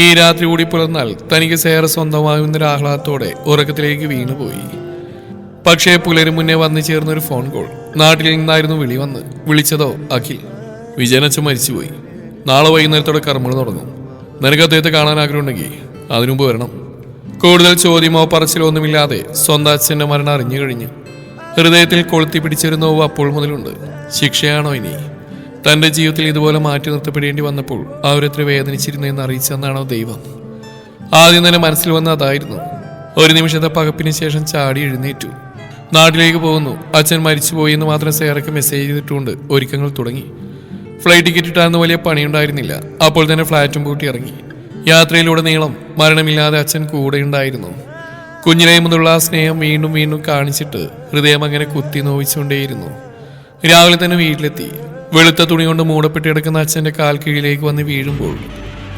ഈ രാത്രി കൂടി പുലർന്നാൽ തനിക്ക് സേറെ സ്വന്തമാകുന്നൊരു ആഹ്ലാദത്തോടെ ഉറക്കത്തിലേക്ക് വീണുപോയി. പക്ഷേ പുലരും മുന്നേ വന്നു ചേർന്നൊരു ഫോൺ കോൾ. നാട്ടിൽ നിന്നായിരുന്നു വിളിച്ചതോ അഖിൽ. വിജയനച്ഛൻ മരിച്ചുപോയി. നാളെ വൈകുന്നേരത്തോടെ കർമ്മങ്ങൾ തുടങ്ങും. നിനക്ക് അദ്ദേഹത്തെ കാണാൻ ആഗ്രഹമുണ്ടെങ്കിൽ അതിനുമുമ്പ് വരണം. കൂടുതൽ ചോദ്യമോ പറച്ചിലോ ഒന്നുമില്ലാതെ സ്വന്തം അച്ഛൻ്റെ മരണം അറിഞ്ഞു കഴിഞ്ഞു. ഹൃദയത്തിൽ കൊളുത്തി പിടിച്ചൊരു നോവ് അപ്പോൾ മുതലുണ്ട്. ശിക്ഷയാണോ ഇനി? തന്റെ ജീവിതത്തിൽ ഇതുപോലെ മാറ്റി നിർത്തപ്പെടേണ്ടി വന്നപ്പോൾ അവരെത്ര വേദനിച്ചിരുന്നു എന്ന് അറിയിച്ചെന്നാണോ ദൈവം? ആദ്യം തന്നെ മനസ്സിൽ വന്ന അതായിരുന്നു. ഒരു നിമിഷത്തെ പകപ്പിന് ശേഷം ചാടി എഴുന്നേറ്റു. നാട്ടിലേക്ക് പോകുന്നു, അച്ഛൻ മരിച്ചുപോയി എന്ന് മാത്രം സേറയ്ക്ക് മെസ്സേജ് ചെയ്തിട്ടുകൊണ്ട് ഒരുക്കങ്ങൾ തുടങ്ങി. ഫ്ലൈറ്റ് ടിക്കറ്റ് ഇട്ടാന്ന് വലിയ പണിയുണ്ടായിരുന്നില്ല. അപ്പോൾ തന്നെ ഫ്ലാറ്റും പൂട്ടി ഇറങ്ങി. യാത്രയിലൂടെ നീളം മരണമില്ലാതെ അച്ഛൻ കൂടെ ഉണ്ടായിരുന്നു. കുഞ്ഞിനെ മുതലുള്ള ആ സ്നേഹം വീണ്ടും വീണ്ടും കാണിച്ചിട്ട് ഹൃദയം അങ്ങനെ കുത്തി നോവിച്ചുകൊണ്ടേയിരുന്നു. രാവിലെ തന്നെ വീട്ടിലെത്തി. വെളുത്ത തുണി കൊണ്ട് മൂടപ്പെട്ട് കിടക്കുന്ന അച്ഛൻ്റെ കാൽ കീഴിലേക്ക് വന്ന് വീഴുമ്പോൾ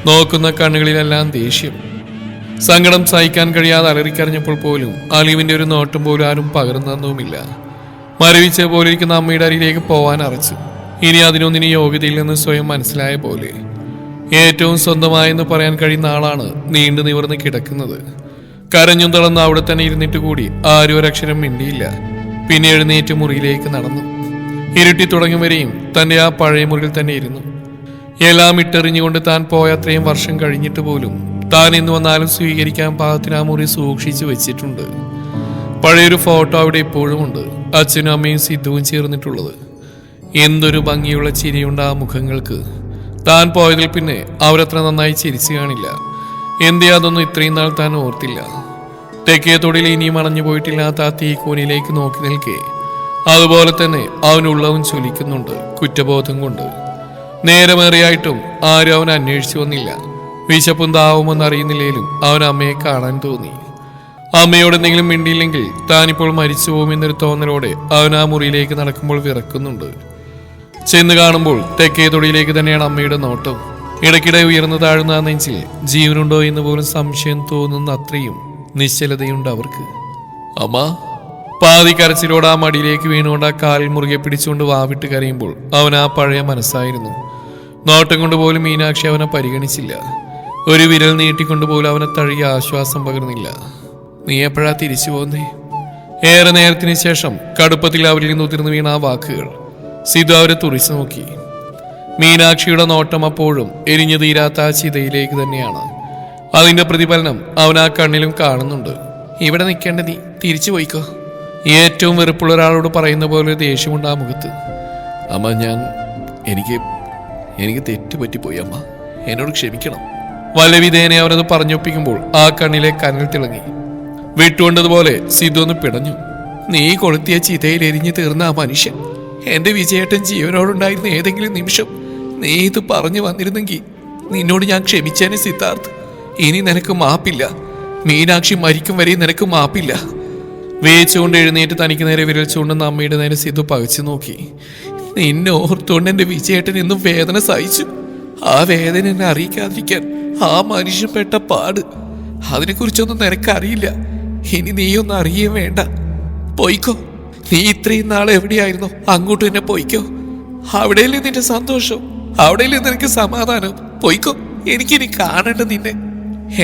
നോക്കുന്ന കണ്ണുകളിലെല്ലാം ദേഷ്യം. സങ്കടം സഹിക്കാൻ കഴിയാതെ അലറിക്കറിഞ്ഞപ്പോൾ പോലും അലിവിന്റെ ഒരു നോട്ടം പോലും ആരും പകർന്നൊന്നുമില്ല. മരവിച്ച പോലെ ഇരിക്കുന്ന അമ്മയുടെ അരിയിലേക്ക് പോവാൻ അറച്ചു. ഇനി അതിനൊന്നിന് യോഗ്യതയില്ലെന്ന് സ്വയം മനസ്സിലായ പോലെ ഏറ്റവും സ്വന്തമായെന്ന് പറയാൻ കഴിയുന്ന ആളാണ് നീണ്ടു നിവർന്ന് കിടക്കുന്നത്. കരഞ്ഞും തളർന്ന് അവിടെ തന്നെ ഇരുന്നിട്ട് കൂടി ആരും ഒരക്ഷരം മിണ്ടിയില്ല. പിന്നെ എഴുന്നേറ്റ് മുറിയിലേക്ക് നടന്നു. ഇരുട്ടി തുടങ്ങും വരെയും തന്റെ ആ പഴയ മുറിയിൽ തന്നെ ഇരുന്നു. എല്ലാം ഇട്ടെറിഞ്ഞുകൊണ്ട് താൻ പോയ അത്രയും വർഷം കഴിഞ്ഞിട്ട് പോലും താൻ എന്ന് വന്നാലും സ്വീകരിക്കാൻ പാകത്തിന് ആ മുറി സൂക്ഷിച്ചു വെച്ചിട്ടുണ്ട്. പഴയൊരു ഫോട്ടോ അവിടെ ഇപ്പോഴും ഉണ്ട്, അച്ഛനും അമ്മയും സിദ്ധുവും ചേർന്നിട്ടുള്ളത്. എന്തൊരു ഭംഗിയുള്ള ചിരിയുണ്ട് ആ മുഖങ്ങൾക്ക്. താൻ പോയതിൽ പിന്നെ അവരത്ര നന്നായി ചിരിച്ചു കാണില്ല. എന്തേ അതൊന്നും ഇത്രയും നാൾ താൻ ഓർത്തില്ല. തെക്കേ തൊടിയിൽ ഇനിയും അണഞ്ഞു പോയിട്ടില്ലാത്ത ആ തീക്കോനിലേക്ക് നോക്കി നിൽക്കേ അതുപോലെ തന്നെ അവനുള്ളവും ചൊലിക്കുന്നുണ്ട് കുറ്റബോധം കൊണ്ട്. നേരമേറിയായിട്ടും ആരും അവൻ അന്വേഷിച്ചു വന്നില്ല. വിശപ്പും ദാവുമെന്ന് അറിയുന്നില്ലേലും അവൻ അമ്മയെ കാണാൻ തോന്നി. അമ്മയോട് എന്തെങ്കിലും മിണ്ടിയില്ലെങ്കിൽ താനിപ്പോൾ മരിച്ചു പോകുമെന്നൊരു തോന്നലോടെ അവൻ ആ മുറിയിലേക്ക് നടക്കുമ്പോൾ വിറക്കുന്നുണ്ട്. ചെന്ന് കാണുമ്പോൾ തെക്കേ തൊടിയിലേക്ക് തന്നെയാണ് അമ്മയുടെ നോട്ടം. ഇടയ്ക്കിടെ ഉയർന്നു താഴുന്ന ആ നെഞ്ചിൽ ജീവനുണ്ടോ എന്ന് പോലും സംശയം തോന്നുന്ന അത്രയും നിശ്ചലതയുണ്ട് അവർക്ക്. അമ്മ പാതി കരച്ചിലോട് ആ മടിയിലേക്ക് വീണുകൊണ്ട് ആ കാലിൽ മുറുകെ പിടിച്ചുകൊണ്ട് വാവിട്ട് കരയുമ്പോൾ അവൻ ആ പഴയ മനസ്സായിരുന്നു. നോട്ടം കൊണ്ട് പോലും മീനാക്ഷി അവനെ പരിഗണിച്ചില്ല. ഒരു വിരൽ നീട്ടിക്കൊണ്ടുപോലും അവനെ തഴുകി ആശ്വാസം പകർന്നില്ല. നീ എപ്പോഴാ തിരിച്ചു പോകുന്നേ? ഏറെ നേരത്തിന് ശേഷം കടുപ്പത്തിൽ അവരിൽ നിന്ന് ഉതിർന്നു വീണ ആ വാക്കുകൾ സിദ്ധു അവരെ തുറിച്ചു നോക്കി. മീനാക്ഷിയുടെ നോട്ടം അപ്പോഴും എരിഞ്ഞു തീരാത്ത ആ ചിതയിലേക്ക് തന്നെയാണ്. അതിന്റെ പ്രതിഫലനം അവൻ ആ കണ്ണിലും കാണുന്നുണ്ട്. ഇവിടെ നിൽക്കേണ്ട നീ തിരിച്ചു പോയിക്കോ. ഏറ്റവും വെറുപ്പുള്ള ഒരാളോട് പറയുന്ന പോലെ ദേഷ്യമുണ്ട് ആ മുഖത്ത്. അമ്മ എനിക്ക് തെറ്റുപറ്റിപ്പോയി അമ്മ, എന്നോട് ക്ഷമിക്കണം. വലവിധേനെ അവനത് പറഞ്ഞൊപ്പിക്കുമ്പോൾ ആ കണ്ണിലെ കനൽ തിളങ്ങി. വിട്ടുകൊണ്ടതുപോലെ സിദ്ധു ഒന്ന് പിടഞ്ഞു. നീ കൊളുത്തിയ ചിതയിൽ എരിഞ്ഞു തീർന്ന ആ മനുഷ്യൻ എന്റെ വിജയേട്ടൻ ജീവനോടുണ്ടായിരുന്ന ഏതെങ്കിലും നിമിഷം നീ ഇത് പറഞ്ഞു വന്നിരുന്നെങ്കിൽ നിന്നോട് ഞാൻ ക്ഷമിച്ചേനെ സിദ്ധാർത്ഥ്. ഇനി നിനക്ക് മാപ്പില്ല. മീനാക്ഷി മരിക്കും വരെ നിനക്ക് മാപ്പില്ല. വേച്ചുകൊണ്ട് എഴുന്നേറ്റ് തനിക്ക് നേരെ വിരൽ ചൂണ്ടുന്ന അമ്മയുടെ നേരെ സിദ്ധു പകച്ചു നോക്കി. നിന്നെ ഓർത്തുകൊണ്ട് എന്റെ വിജയേട്ടൻ എന്നും വേദന സഹിച്ചു. ആ വേദന എന്നെ അറിയിക്കാതിരിക്കാൻ ആ മനുഷ്യൻ പെട്ട പാട്, അതിനെക്കുറിച്ചൊന്നും നിനക്കറിയില്ല. ഇനി നീയൊന്നും അറിയേ വേണ്ട. പോയിക്കോ. നീ ഇത്രയും നാൾ എവിടെയായിരുന്നോ അങ്ങോട്ട് തന്നെ പോയിക്കോ. അവിടെയല്ലേ നിന്റെ സന്തോഷം, അവിടെയല്ലേ നിനക്ക് സമാധാനം. പോയിക്കോ. എനിക്കിനി കാണണ്ട നിന്നെ.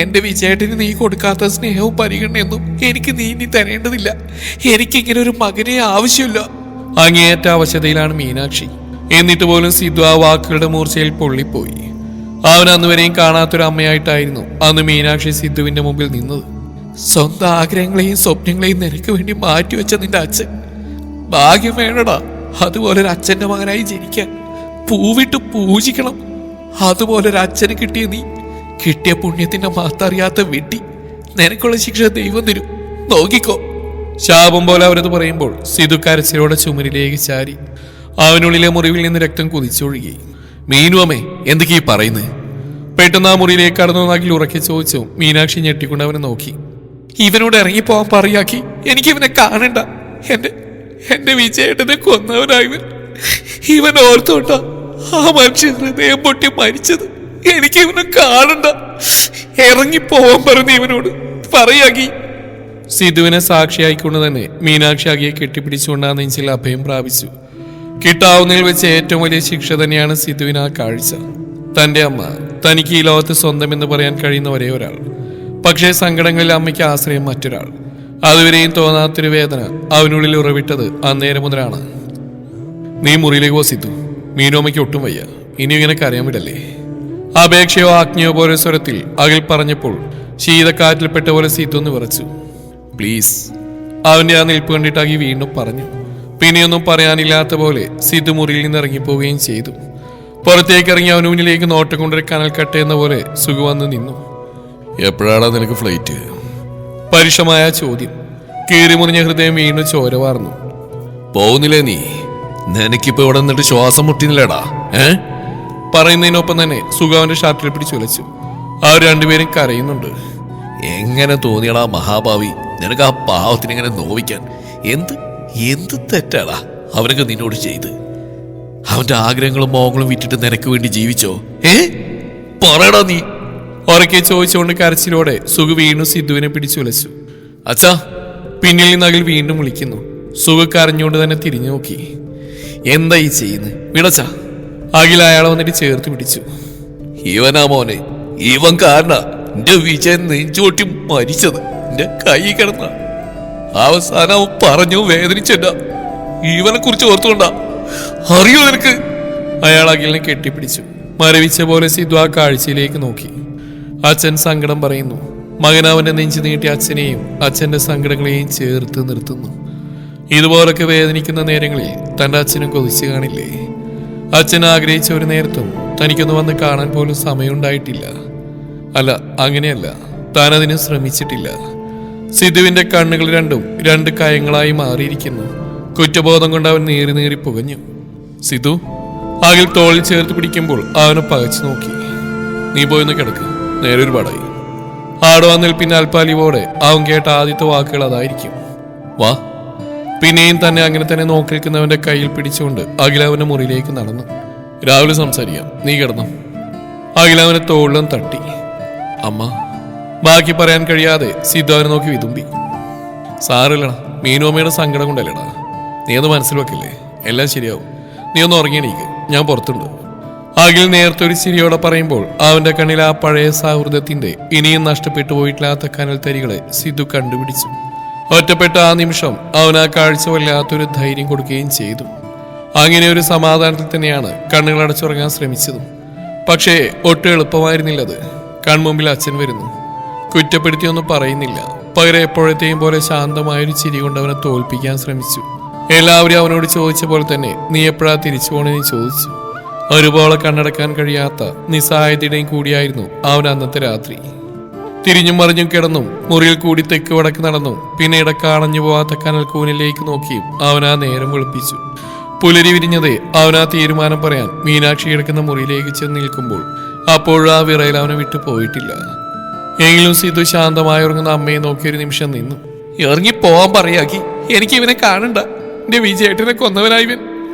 എന്റെ വിജയേട്ടന് നീ കൊടുക്കാത്ത സ്നേഹവും പരിഗണനയൊന്നും എനിക്ക് നീ ഇനി തരേണ്ടതില്ല. എനിക്കിങ്ങനെ ഒരു മകനെ ആവശ്യമില്ല. അങ്ങേയറ്റ അവശതയിലാണ് മീനാക്ഷി. എന്നിട്ട് പോലും സിദ്ധു ആ വാക്കുകളുടെ മൂർച്ചയിൽ പൊള്ളിപ്പോയി. അവൻ അന്നുവരെയും കാണാത്തൊരു അമ്മയായിട്ടായിരുന്നു അന്ന് മീനാക്ഷി സിദ്ധുവിന്റെ മുമ്പിൽ നിന്നത്. സ്വന്തം ആഗ്രഹങ്ങളെയും സ്വപ്നങ്ങളെയും നിനക്ക് വേണ്ടി മാറ്റിവെച്ച നിന്റെ അച്ഛൻ. ഭാഗ്യം വേണടാ അതുപോലൊരു അച്ഛന്റെ മകനായി ജനിക്കാൻ. പൂവിട്ട് പൂജിക്കണം. അതുപോലൊരു അച്ഛന് കിട്ടിയ നീ, കിട്ടിയ പുണ്യത്തിന്റെ മാത്തറിയാത്ത വിട്ടി. നിനക്കുള്ള ശിക്ഷ ദൈവം തരും, നോക്കിക്കോ. ശാപം പോലെ അവരത് പറയുമ്പോൾ സിധു കരച്ചിലോടെ ചുമരിലേക്ക് ചാരി. അവനുള്ളിലെ മുറിവിൽ നിന്ന് രക്തം കുതിച്ചൊഴുകി. മീനു അമ്മേ, എന്തൊക്കെയാ പറയുന്നത്? പെട്ടെന്ന് ആ മുറിയിലേക്ക് കടന്നു നാക്കിൽ ഉറക്കി ചോദിച്ചു. മീനാക്ഷി ഞെട്ടിക്കൊണ്ട് അവനെ നോക്കി. ഇവനോട് ഇറങ്ങിപ്പോവാൻ പറയാക്കി. എനിക്കിവനെ കാണണ്ട. എന്റെ വിജയേട്ടനെ കൊന്നവനായവൻ. ഇവൻ ഓർത്തോട്ടാ ആ മനുഷ്യൻ ഹൃദയം പൊട്ടി മരിച്ചത്. എനിക്ക് ഇവനെ കാണണ്ട. ഇറങ്ങിപ്പോവാൻ പറഞ്ഞു ഇവനോട് പറയാക്കി. സിധുവിനെ സാക്ഷിയായിക്കൊണ്ട് തന്നെ മീനാക്ഷി അകിയെ കെട്ടിപ്പിടിച്ചുകൊണ്ട് ആ നെഞ്ചിൽ അഭയം പ്രാപിച്ചു. കിട്ടാവുന്നതിൽ വെച്ച് ഏറ്റവും വലിയ ശിക്ഷ തന്നെയാണ് സിധുവിന് ആ കാഴ്ച. തന്റെ അമ്മ, തനിക്ക് ഈ ലോകത്ത് സ്വന്തം എന്ന് പറയാൻ കഴിയുന്ന ഒരേ ഒരാൾ. പക്ഷേ സങ്കടങ്ങളിൽ അമ്മയ്ക്ക് ആശ്രയം മറ്റൊരാൾ. അതുവരെയും തോന്നാത്തൊരു വേദന അവനുള്ളിൽ ഉറവിട്ടത് അന്നേരം മുതലാണ്. നീ മുറിയിലേക്ക് പോ സിധു, മീനോമ്മയ്ക്ക് ഒട്ടും വയ്യ. ഇനി ഇങ്ങനെ കരയാൻ വിടല്ലേ. അപേക്ഷയോ ആജ്ഞയോ പോലെ സ്വരത്തിൽ അകൽ പറഞ്ഞപ്പോൾ ശീതക്കാറ്റിൽപ്പെട്ട പോലെ സിധു ഒന്ന് വിറച്ചു. പ്ലീസ്. അവന്റെ ആ നിൽപ്പ് കണ്ടിട്ടാക്കി വീണ്ടും പറഞ്ഞു. പിന്നെയൊന്നും പറയാനില്ലാത്ത പോലെ സിദ്ധു മുറിയിൽ നിന്ന് ഇറങ്ങിപ്പോവുകയും ചെയ്തു. പുറത്തേക്ക് ഇറങ്ങി അവന് മുന്നിലേക്ക് നോട്ടം കൊണ്ടൊരു കനൽ കട്ട എന്ന പോലെ സുഖ വന്ന് നിന്നു. എപ്പോഴാണ് നിനക്ക് ഫ്ലൈറ്റ്? പരുഷമായ ചോദ്യം. കീറിമുറിഞ്ഞ ഹൃദയം വീണ്ടും ചോര വാർന്നു. പോകുന്നില്ലേ നീ? നിനക്കിപ്പോ ഇവിടെ നിന്നിട്ട് ശ്വാസം മുട്ടിനില്ലേടാ? പറയുന്നതിനൊപ്പം തന്നെ സുഖാവിന്റെ ഷർട്ടിൽ പിടിച്ചുലച്ചു. അവർ രണ്ടുപേരും കരയുന്നുണ്ട്. എങ്ങനെ തോന്നിയടാ മഹാഭാവി, നിനക്ക് ആ പാവത്തിന് ഇങ്ങനെ നോവിക്കാൻ? എന്ത് തെറ്റാടാ അവനൊക്കെ നിന്നോട് ചെയ്ത്? അവന്റെ ആഗ്രഹങ്ങളും മോഹങ്ങളും വിറ്റിട്ട് നിനക്ക് വേണ്ടി ജീവിച്ചോ? പറയടാ നീ. ഉറക്കെ ചോദിച്ചുകൊണ്ട് കരച്ചിലോടെ സുഖ വീണ്ടും സിദ്ധുവിനെ പിടിച്ചുലച്ചു. അച്ഛാ, പിന്നിൽ നിന്ന് അഖിൽ വീണ്ടും വിളിക്കുന്നു. സുഖ കരഞ്ഞുകൊണ്ട് തന്നെ തിരിഞ്ഞു നോക്കി. എന്താ ഈ ചെയ്യുന്നത്? വിടച്ചാ. അഖിൽ അയാളെ വന്നിട്ട് ചേർത്ത് പിടിച്ചു. ഇവനാ മോനെ, ഇവൻ കാരണ എന്റെ വിജയൻ നെഞ്ചോട്ടി മരിച്ചത്. എന്റെ കൈ കിടന്ന അവസാനം അവൻ പറഞ്ഞു വേദനിച്ചെന്നാ. ഇവനെ കുറിച്ച് ഓർത്തുകൊണ്ടാ. അറിയോ നിനക്ക്? അയാൾ അഖിലിനെ കെട്ടിപ്പിടിച്ചു. മരവിച്ച പോലെ സിദ്ധു ആ കാഴ്ചയിലേക്ക് നോക്കി. അച്ഛൻ സങ്കടം പറയുന്നു. മകൻ അവന്റെ നെഞ്ചു നീട്ടി അച്ഛനെയും അച്ഛന്റെ സങ്കടങ്ങളെയും ചേർത്ത് നിർത്തുന്നു. ഇതുപോലൊക്കെ വേദനിക്കുന്ന നേരങ്ങളിൽ തന്റെ അച്ഛനും കൊതിച്ചു കാണില്ലേ? അച്ഛൻ ആഗ്രഹിച്ച ഒരു നേരത്തും തനിക്കൊന്ന് വന്ന് കാണാൻ പോലും സമയമുണ്ടായിട്ടില്ല. അല്ല, അങ്ങനെയല്ല, താൻ അതിന് ശ്രമിച്ചിട്ടില്ല. സിദ്ധുവിന്റെ കണ്ണുകൾ രണ്ടും രണ്ട് കയങ്ങളായി മാറിയിരിക്കുന്നു. കുറ്റബോധം കൊണ്ട് അവൻ നീറി പുകഞ്ഞു. സിദ്ധു അഖിൽ തോളിൽ ചേർത്ത് പിടിക്കുമ്പോൾ അവനെ പകച്ചു നോക്കി. നീ പോയിന്ന് കിടക്ക്, നേരെ ഒരുപാടായി. ആടുവാൻ നിൽപ്പിന്റെ അൽപ്പാലിവോടെ അവൻ കേട്ട ആദ്യത്തെ വാക്കുകൾ അതായിരിക്കും. വാ. പിന്നെയും തന്നെ അങ്ങനെ തന്നെ നോക്കി നിൽക്കുന്നവന്റെ കയ്യിൽ പിടിച്ചുകൊണ്ട് അഖിൽ അവന്റെ മുറിയിലേക്ക് നടന്നു. രാവിലെ സംസാരിക്കാം, നീ കിടന്നു. അഖിൽ അവനെ തോളിലും തട്ടി. അമ്മ. ബാക്കി പറയാൻ കഴിയാതെ സിദ്ധു അവനെ നോക്കി വിതുമ്പി. സാറില്ലടാ, മീനുമ്മയുടെ സങ്കടം കൊണ്ടല്ലേടാ. നീ ഒന്ന് മനസ്സിൽ വെക്കില്ലേ, എല്ലാം ശരിയാവും. നീ ഒന്ന് ഉറങ്ങിയണീക്ക്, ഞാൻ പുറത്തുണ്ട്. അഖിൽ നേരത്തൊരു ചിരിയോടെ പറയുമ്പോൾ അവന്റെ കണ്ണിൽ ആ പഴയ സൗഹൃദത്തിന്റെ ഇനിയും നഷ്ടപ്പെട്ടു പോയിട്ടില്ലാത്ത കനൽ തരികളെ സിദ്ധു കണ്ടുപിടിച്ചു. ഒറ്റപ്പെട്ട ആ നിമിഷം അവൻ ആ കാഴ്ച വല്ലാത്തൊരു ധൈര്യം കൊടുക്കുകയും ചെയ്തു. അങ്ങനെ ഒരു സമാധാനത്തിൽ തന്നെയാണ് കണ്ണുകൾ അടച്ചുറങ്ങാൻ ശ്രമിച്ചതും. പക്ഷേ ഒട്ടും എളുപ്പമായിരുന്നില്ലത്. കൺമുമ്പിൽ അച്ഛൻ വരുന്നു. കുറ്റപ്പെടുത്തിയൊന്നും പറയുന്നില്ല. പകരം എപ്പോഴത്തെയും പോലെ ശാന്തമായൊരു ചിരി കൊണ്ട് അവനെ തോൽപ്പിക്കാൻ ശ്രമിച്ചു. എല്ലാവരും അവനോട് ചോദിച്ച പോലെ തന്നെ നീ എപ്പോഴാ തിരിച്ചു പോണെന്ന് ചോദിച്ചു. ഒരുപോലെ കണ്ണടക്കാൻ കഴിയാത്ത നിസ്സഹായതയുടെയും കൂടിയായിരുന്നു അവൻ അന്നത്തെ രാത്രി. തിരിഞ്ഞും മറിഞ്ഞും കിടന്നും മുറിയിൽ കൂടി തെക്ക് വടക്ക് നടന്നും പിന്നെ ഇടക്കാണഞ്ഞു പോവാത്ത കനൽ കൂനിലേക്ക് നോക്കിയും അവനാ നേരം വെളുപ്പിച്ചു. പുലരി വിരിഞ്ഞതേ അവനാ തീരുമാനം പറയാൻ മീനാക്ഷി കിടക്കുന്ന മുറിയിലേക്ക് ചെന്ന് നിൽക്കുമ്പോൾ അപ്പോഴും ആ വിറയിൽ അവനെ വിട്ടു പോയിട്ടില്ല. എങ്കിലും സിദ്ധു ശാന്തമായി ഉറങ്ങുന്ന അമ്മയെ നോക്കിയൊരു നിമിഷം നിന്നു. ഇറങ്ങിപ്പോവാൻ പറയാക്കി, എനിക്ക് ഇവനെ കാണണ്ട. എന്റെ വിജയേട്ടനെ കൊന്നവനായിവൻ.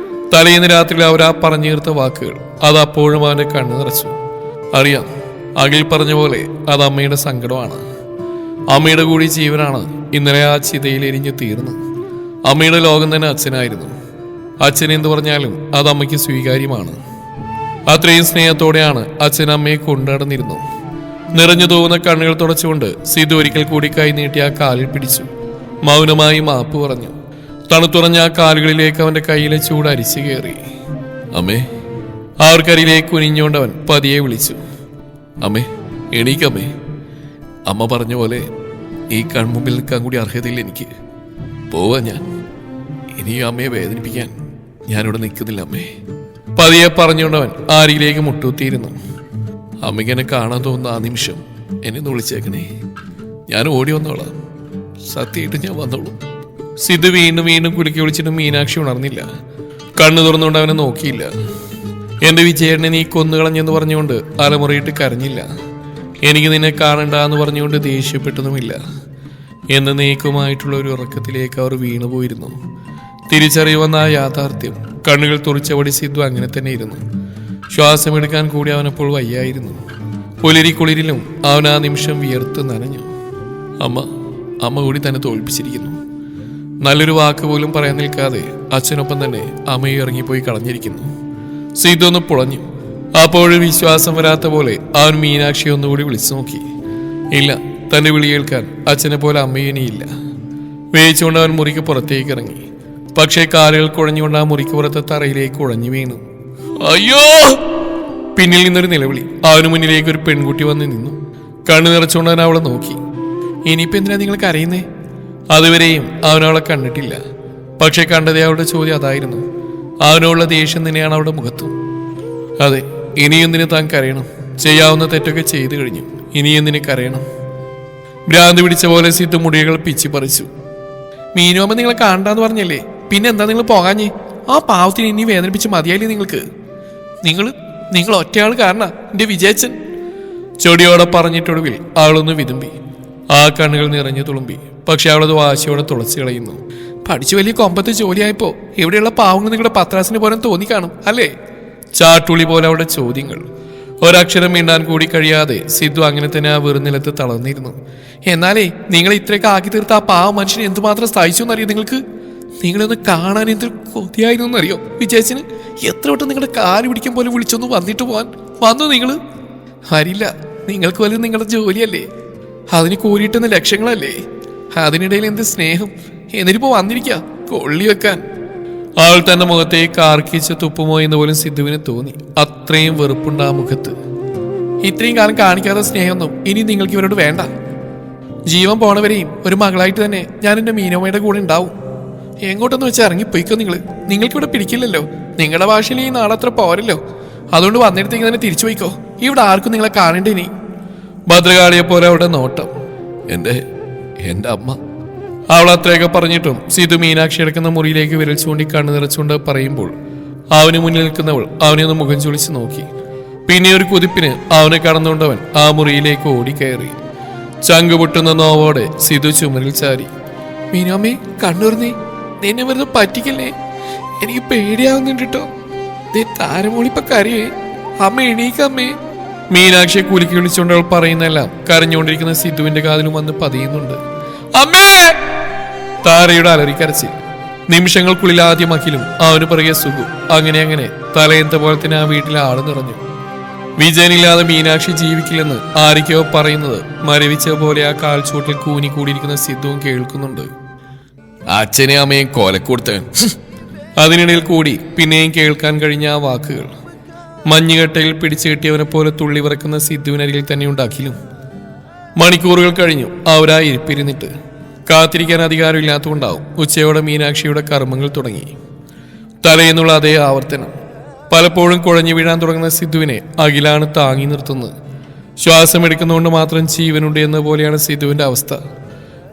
തലേന്ന് രാത്രിയിൽ അവരാ പറഞ്ഞു തീർത്ത വാക്കുകൾ അത് അപ്പോഴും അവന്റെ കണ്ണു നിറച്ചു. അറിയാം, അഖിൽ പറഞ്ഞ പോലെ അത് അമ്മയുടെ സങ്കടമാണ്. അമ്മയുടെ കൂടി ജീവനാണ് ഇന്നലെ ആ ചിതയിൽ എരിഞ്ഞു തീർന്നു. അമ്മയുടെ ലോകം തന്നെ അച്ഛനായിരുന്നു. അച്ഛൻ എന്തു പറഞ്ഞാലും അത് അമ്മയ്ക്ക് സ്വീകാര്യമാണ്. അത്രയും സ്നേഹത്തോടെയാണ് അച്ഛൻ അമ്മയെ കൊണ്ടുനടന്നിരുന്നു. നിറഞ്ഞു തോന്നുന്ന കണ്ണുകൾ തുടച്ചുകൊണ്ട് സിദ്ധു ഒരിക്കൽ കൂടി കൈ നീട്ടി ആ കാലിൽ പിടിച്ചു. മൗനമായി മാപ്പ് പറഞ്ഞു. തണുത്തുറഞ്ഞ ആ കാലുകളിലേക്ക് അവന്റെ കയ്യിലെ ചൂട് അരിച്ചു കയറി. അമ്മേ. അവർക്കരിയിലേക്ക് കുനിഞ്ഞുകൊണ്ടവൻ പതിയെ വിളിച്ചു. അമ്മേ, എണീക്കമ്മേ. അമ്മ പറഞ്ഞ പോലെ ഈ കൺമുമ്പിൽ നിൽക്കാൻ കൂടി അർഹതയില്ല എനിക്ക്. പോവാ ഞാൻ. ഇനിയും അമ്മയെ വേദനിപ്പിക്കാൻ ഞാനിവിടെ നിൽക്കുന്നില്ല അമ്മേ. പതിയെ പറഞ്ഞുകൊണ്ടവൻ ആരിയിലേക്ക് മുട്ടൂത്തിയിരുന്നു. അമ്മയ്ക്ക് എന്നെ കാണാൻ തോന്നുന്ന ആ നിമിഷം എന്നെ ഒന്ന് വിളിച്ചേക്കണേ. ഞാൻ ഓടി വന്നോളാം. സത്യമായിട്ട് ഞാൻ വന്നോളൂ. സിദ്ധു വീണ്ടും വീണ്ടും കുലുക്കി വിളിച്ചിട്ടും മീനാക്ഷി ഉണർന്നില്ല. കണ്ണു തുറന്നുകൊണ്ട് അവനെ നോക്കിയില്ല. എന്റെ വിജയേട്ടനെ നീ കൊന്നുകളഞ്ഞെന്ന് പറഞ്ഞുകൊണ്ട് അലമുറയിട്ട് കരഞ്ഞില്ല. എനിക്ക് നിന്നെ കാണണ്ട എന്ന് പറഞ്ഞുകൊണ്ട് ദേഷ്യപ്പെട്ടതുമില്ല. എന്ന് നീക്കുമായിട്ടുള്ള ഒരു ഉറക്കത്തിലേക്ക് അവർ വീണുപോയിരുന്നു. തിരിച്ചറിയുവന്ന ആ യാഥാർത്ഥ്യം കണ്ണുകൾ തുറിച്ചപടി സിദ്ധു അങ്ങനെ തന്നെ ഇരുന്നു. ശ്വാസമെടുക്കാൻ കൂടി അവനപ്പോൾ വയ്യായിരുന്നു. പുലരിക്കുളിരിലും അവൻ ആ നിമിഷം വിയർത്ത് നനഞ്ഞു. അമ്മ കൂടി തന്നെ തോൽപ്പിച്ചിരിക്കുന്നു. നല്ലൊരു വാക്ക് പോലും പറയാൻ നിൽക്കാതെ അച്ഛനൊപ്പം തന്നെ അമ്മയെ ഇറങ്ങിപ്പോയി കളഞ്ഞിരിക്കുന്നു. സിദ്ധു ഒന്ന് പുളഞ്ഞു. അപ്പോഴും വിശ്വാസം വരാത്ത പോലെ അവൻ മീനാക്ഷി ഒന്നുകൂടി വിളിച്ചു നോക്കി. ഇല്ല, തന്റെ വിളി കേൾക്കാൻ അച്ഛനെ പോലെ അമ്മയിനിയില്ല. വേയിച്ചുകൊണ്ട് അവൻ മുറിക്ക് പുറത്തേക്ക് ഇറങ്ങി. പക്ഷേ കാലുകൾ കുഴഞ്ഞുകൊണ്ട് ആ മുറിക്ക് പുറത്തെ തറയിലേക്ക് കുഴഞ്ഞു വീണു. അയ്യോ! പിന്നിൽ നിന്നൊരു നിലവിളി. അവന് മുന്നിലേക്ക് ഒരു പെൺകുട്ടി വന്ന് നിന്നു. കണ്ണു നിറച്ചുകൊണ്ട് അവൻ അവളെ നോക്കി. ഇനിയിപ്പോ എന്തിനാ നിങ്ങൾ കരയുന്നേ? അതുവരെയും അവനവളെ കണ്ടിട്ടില്ല. പക്ഷെ കണ്ടതേ അവളുടെ ചോദ്യം അതായിരുന്നു. അവനോടുള്ള ദേഷ്യം തന്നെയാണ് അവളുടെ മുഖത്തും. അതെ, ഇനിയെന്തിന് താൻ കരയണം? ചെയ്യാവുന്ന തെറ്റൊക്കെ ചെയ്തു കഴിഞ്ഞു, ഇനിയെന്തിന് കരയണം? ഭ്രാന്ത് പിടിച്ച പോലെ സിദ്ധു മുടികൾ പിച്ചി പറിച്ചു. മീനുമ്മ നിങ്ങളെ കാണണ്ടെന്ന് പറഞ്ഞല്ലേ, പിന്നെ എന്താ നിങ്ങൾ പോകാഞ്ഞേ? ആ പാവത്തിന് ഇനി വേദനിപ്പിച്ച് മതിയായില്ലേ നിങ്ങൾക്ക്? നിങ്ങൾ ഒറ്റയാൾ കാരണ എന്റെ വിജയച്ചൻ. ചെടിയോടെ പറഞ്ഞിട്ടൊടുവിൽ അവളൊന്ന് വിതുമ്പി. ആ കണ്ണുകൾ നിറഞ്ഞു തുളുമ്പി. പക്ഷെ അവളത് വാശിയോടെ തുളച്ചു കളയുന്നു. പഠിച്ചു വലിയ കൊമ്പത്ത് ജോലിയായപ്പോ ഇവിടെയുള്ള പാവങ്ങൾ നിങ്ങളുടെ പത്രാസിന് പോലെ തോന്നിക്കാണും അല്ലേ? ചാട്ടുളി പോലെ അവളുടെ ചോദ്യങ്ങൾ. ഒരക്ഷരം മിണ്ടാൻ കൂടി കഴിയാതെ സിദ്ധു അങ്ങനെ തന്നെ ആ വെറുനിലത്ത് തളർന്നിരുന്നു. എന്നാലേ നിങ്ങൾ ഇത്രയൊക്കെ ആക്കി തീർത്ത ആ പാവ മനുഷ്യനെ എന്തുമാത്രം സഹിച്ചു എന്നറിയോ നിങ്ങൾക്ക്? നിങ്ങളൊന്ന് കാണാൻ എന്തൊരു കൊതിയായിരുന്നു എന്നറിയോ വിജയച്ചന്? എത്ര വട്ടം നിങ്ങളുടെ കാല് പിടിക്കാൻ പോലും വിളിച്ചൊന്ന് വന്നിട്ട് പോവാൻ വന്നു നിങ്ങൾ? വരില്ല, നിങ്ങൾക്ക് വലുത് നിങ്ങളുടെ ജോലിയല്ലേ, അതിന് കൂരിയിട്ടുന്ന ലക്ഷ്യങ്ങളല്ലേ. അതിനിടയിൽ എന്ത് സ്നേഹം! എന്നിട്ടിപ്പോ വന്നിരിക്കുക കൊള്ളി വെക്കാൻ. അവൾ തന്റെ മുഖത്തേക്ക് കാർക്കിച്ച് തുപ്പുമോ എന്ന് പോലും സിദ്ധുവിന് തോന്നി. അത്രയും വെറുപ്പുണ്ട് ആ മുഖത്ത്. ഇത്രയും കാലം കാണിക്കാത്ത സ്നേഹമൊന്നും ഇനി നിങ്ങൾക്ക് ഇവരോട് വേണ്ട. ജീവൻ പോണവരെയും ഒരു മകളായിട്ട് തന്നെ ഞാൻ എന്റെ മീനമ്മയുടെ കൂടെ ഉണ്ടാവും. എങ്ങോട്ടെന്ന് വെച്ചാൽ ഇറങ്ങിപ്പോയിക്കോ നിങ്ങൾക്കിവിടെ പിടിക്കില്ലല്ലോ. നിങ്ങളുടെ ഭാഷയിൽ ഈ നാളത്ര പോരല്ലോ. അതുകൊണ്ട് വന്നിടത്തേക്ക് തന്നെ തിരിച്ചു പോയിക്കോ. ഇവിടെ ആർക്കും നിങ്ങളെ കാണേണ്ട. ഇനി ഭദ്രകാളിയെ പോലെ അവിടെ നോട്ടം. എന്റെ അമ്മ. അവൾ അത്രയൊക്കെ പറഞ്ഞിട്ടും സിധു മീനാക്ഷി എടുക്കുന്ന മുറിയിലേക്ക് വിരൽ ചൂണ്ടി കണ്ണു നിറച്ചുകൊണ്ട് പറയുമ്പോൾ അവന് മുന്നിൽ നിൽക്കുന്നവൾ അവനെ ഒന്ന് മുഖം ചൊളിച്ച് നോക്കി. പിന്നെ ഒരു കുതിപ്പിന് അവനെ കടന്നുകൊണ്ടവൻ ആ മുറിയിലേക്ക് ഓടിക്കയറി. ചങ്കു പൊട്ടുന്ന നോവോടെ സിധു ചുമരിൽ ചാരി. മീനാമ്മേ കണ്ണുറന്നേ, നിന്നെ വെറുതെ പറ്റിക്കല്ലേ, എനിക്ക് പേടിയാവുന്നുണ്ട് കേട്ടോ. താരമോളിപ്പ കരയേ, അമ്മ എണീക്കമ്മേ. മീനാക്ഷിയെ കുലുക്കി വിളിച്ചുകൊണ്ട് അവൾ പറയുന്നെല്ലാം കരഞ്ഞുകൊണ്ടിരിക്കുന്ന സിധുവിന്റെ കാതിലും വന്ന് പതിയുന്നുണ്ട്. അമ്മേ! താരയുടെ അലറിക്കരച്ചിൽ. നിമിഷങ്ങൾക്കുള്ളിൽ ആദ്യം അഖിലും അവന് പിറകെ സുഖു. അങ്ങനെ തലയത്തെ പോലെ തന്നെ ആ വീട്ടിലെ ആള് നിറഞ്ഞു. വിജയനില്ലാതെ മീനാക്ഷി ജീവിക്കില്ലെന്ന് ആരൊക്കെയോ പറയുന്നത് മരവിച്ച പോലെ ആ കാൽച്ചൂട്ടിൽ കൂനി കൂടിയിരിക്കുന്ന സിദ്ധുവും കേൾക്കുന്നുണ്ട്. അച്ഛനെ അമ്മയും കൊലക്കൊടുത്ത. അതിനിടയിൽ കൂടി പിന്നെയും കേൾക്കാൻ കഴിഞ്ഞ ആ വാക്കുകൾ. മഞ്ഞുകെട്ടയിൽ പിടിച്ചു കെട്ടിയവനെ പോലെ തുള്ളി വിറക്കുന്ന സിദ്ധുവിനരികിൽ തന്നെയുണ്ട് അഖിലും. മണിക്കൂറുകൾ കഴിഞ്ഞു അവരാ ഇരിപ്പിരുന്നിട്ട്. കാത്തിരിക്കാൻ അധികാരമില്ലാത്തതുകൊണ്ടാവും ഉച്ചയോടെ മീനാക്ഷിയുടെ കർമ്മങ്ങൾ തുടങ്ങി. തലേന്നുള്ള അതേ ആവർത്തനം. പലപ്പോഴും കുഴഞ്ഞു വീഴാൻ തുടങ്ങുന്ന സിദ്ധുവിനെ അഖിലാണ് താങ്ങി നിർത്തുന്നത്. ശ്വാസം എടുക്കുന്നതുകൊണ്ട് മാത്രം ജീവനുണ്ട് എന്ന പോലെയാണ് സിദ്ധുവിന്റെ അവസ്ഥ.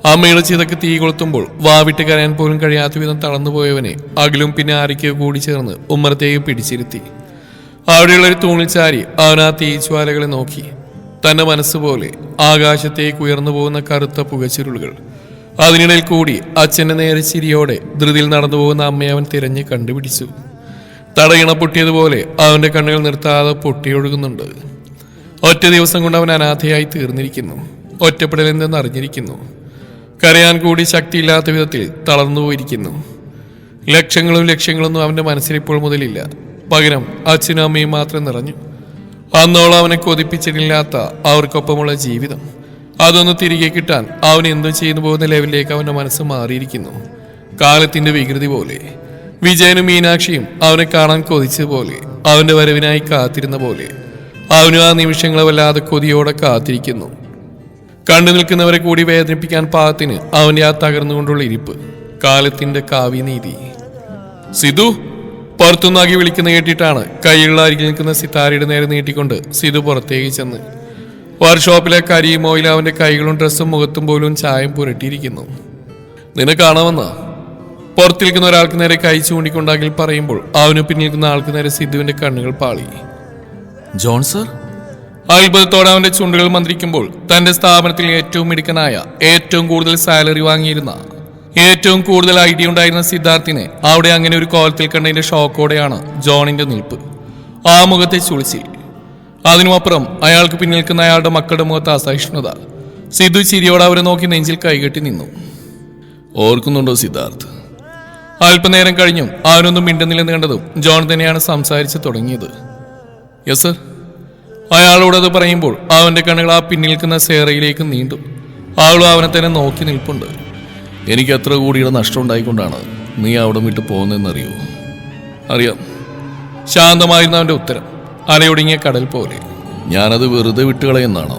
അമ്മയുടെ ചിതക്ക് തീ കൊളുത്തുമ്പോൾ വാവിട്ട് കരയാൻ പോലും കഴിയാത്ത വിധം തളർന്നുപോയവനെ അഖിലും പിന്നെ ആരൊക്കെയോ കൂടി ചേർന്ന് ഉമ്മറത്തേക്ക് പിടിച്ചിരുത്തി. അവിടെയുള്ളൊരു തൂണിൽ ചാരി അവൻ ആ തീജ്വാലകളെ നോക്കി. തന്റെ മനസ്സുപോലെ ആകാശത്തേക്ക് ഉയർന്നു പോകുന്ന കറുത്ത പുകച്ചുരുളുകൾ. അതിനിടയിൽ കൂടി അച്ഛന്റെ നേരെ ചിരിയോടെ ധൃതിയിൽ നടന്നു പോകുന്ന അമ്മയെ അവൻ തിരഞ്ഞ് കണ്ടുപിടിച്ചു. തടയിണ പൊട്ടിയതുപോലെ അവന്റെ കണ്ണുകൾ നിർത്താതെ പൊട്ടിയൊഴുകുന്നുണ്ട്. ഒറ്റ ദിവസം കൊണ്ട് അവൻ അനാഥയായി തീർന്നിരിക്കുന്നു. ഒറ്റപ്പെടൽ എന്തെന്ന് അറിഞ്ഞിരിക്കുന്നു. കരയാൻ കൂടി ശക്തിയില്ലാത്ത വിധത്തിൽ തളർന്നു പോയിരിക്കുന്നു. ലക്ഷ്യങ്ങളൊന്നും അവന്റെ മനസ്സിൽ ഇപ്പോൾ മുതലില്ല. പകരം അച്ഛനും അമ്മയും മാത്രം നിറഞ്ഞു. അന്നോളം അവനെ കൊതിപ്പിച്ചിട്ടില്ലാത്ത അവർക്കൊപ്പമുള്ള ജീവിതം. അതൊന്ന് തിരികെ കിട്ടാൻ അവൻ എന്തും ചെയ്തു പോകുന്ന ലെവലിലേക്ക് അവന്റെ മനസ്സ് മാറിയിരിക്കുന്നു. കാലത്തിന്റെ വികൃതി പോലെ. വിജയനും മീനാക്ഷിയും അവനെ കാണാൻ കൊതിച്ചതുപോലെ, അവന്റെ വരവിനായി കാത്തിരുന്ന പോലെ അവനും ആ നിമിഷങ്ങളെ വല്ലാതെ കൊതിയോടെ കാത്തിരിക്കുന്നു. കണ്ടു നിൽക്കുന്നവരെ കൂടി വേദനിപ്പിക്കാൻ പാകത്തിന് അവന്റെ ആ തകർന്നുകൊണ്ടുള്ള ഇരിപ്പ്. കാലത്തിന്റെ കാവ്യനീതി. സിധു! പുറത്തുനിന്നാകി വിളിക്കുന്ന കേട്ടിട്ടാണ് കൈയുള്ള അരികിൽ നിൽക്കുന്ന സിത്താരയുടെ നേരെ നീട്ടിക്കൊണ്ട് സിധു പുറത്തേക്ക് ചെന്ന്. വർക്ക്ഷോപ്പിലെ കരിയും ഓയിൽ അവന്റെ കൈകളും ഡ്രസ്സും മുഖത്തും പോലും ചായം പുരട്ടിയിരിക്കുന്നു. നിന്നെ കാണാമെന്ന പുറത്തിരിക്കുന്ന ഒരാൾക്ക് നേരെ കൈ ചൂണ്ടിക്കൊണ്ടാകിൽ പറയുമ്പോൾ അവന് പിന്നിരിക്കുന്ന ആൾക്ക് നേരെ സിദ്ധുവിന്റെ കണ്ണുകൾ പാളി. John sir? അത്ഭുതത്തോടെ അവന്റെ ചുണ്ടുകൾ മന്ത്രിക്കുമ്പോൾ തന്റെ സ്ഥാപനത്തിൽ ഏറ്റവും മിടുക്കനായ, ഏറ്റവും കൂടുതൽ സാലറി വാങ്ങിയിരുന്ന, ഏറ്റവും കൂടുതൽ ഐഡിയ ഉണ്ടായിരുന്ന സിദ്ധാർത്ഥിനെ അവിടെ അങ്ങനെ ഒരു കോലത്തിൽ കണ്ടതിന്റെ ഷോക്കോടെയാണ് ജോണിന്റെ നിൽപ്പ്. ആ മുഖത്തെ ചുളിച്ചിൽ. അതിനുമപ്പുറം അയാൾക്ക് പിന്നിൽ നിൽക്കുന്ന അയാളുടെ മക്കളുടെ മുഖത്ത് അസഹിഷ്ണുത. സിദ്ധു ചിരിയോടെ അവരെ നോക്കി നെഞ്ചിൽ കൈകെട്ടി നിന്നു. ഓർക്കുന്നുണ്ടോ സിദ്ധാർത്ഥ്? അല്പനേരം കഴിഞ്ഞും അവനൊന്നും മിണ്ടുന്നില്ലെന്ന് കണ്ടതും ജോൺ തന്നെയാണ് സംസാരിച്ച് തുടങ്ങിയത്. Yes sir. അയാളോടത് പറയുമ്പോൾ അവന്റെ കണ്ണുകൾ ആ പിന്നിൽ നിൽക്കുന്ന സേറയിലേക്ക് നീണ്ടു. അവളും അവനെ തന്നെ നോക്കി നിൽപ്പുണ്ട്. എനിക്ക് എത്ര കൂടിയുടെ നഷ്ടം ഉണ്ടായിക്കൊണ്ടാണ് നീ അവിടെ വിട്ട് പോകുന്നതെന്നറിയോ? അറിയാം. ശാന്തമായിരുന്ന അവന്റെ ഉത്തരം അലയൊടുങ്ങിയ കടൽ പോലെ. ഞാനത് വെറുതെ വിട്ടുകളയെന്നാണോ?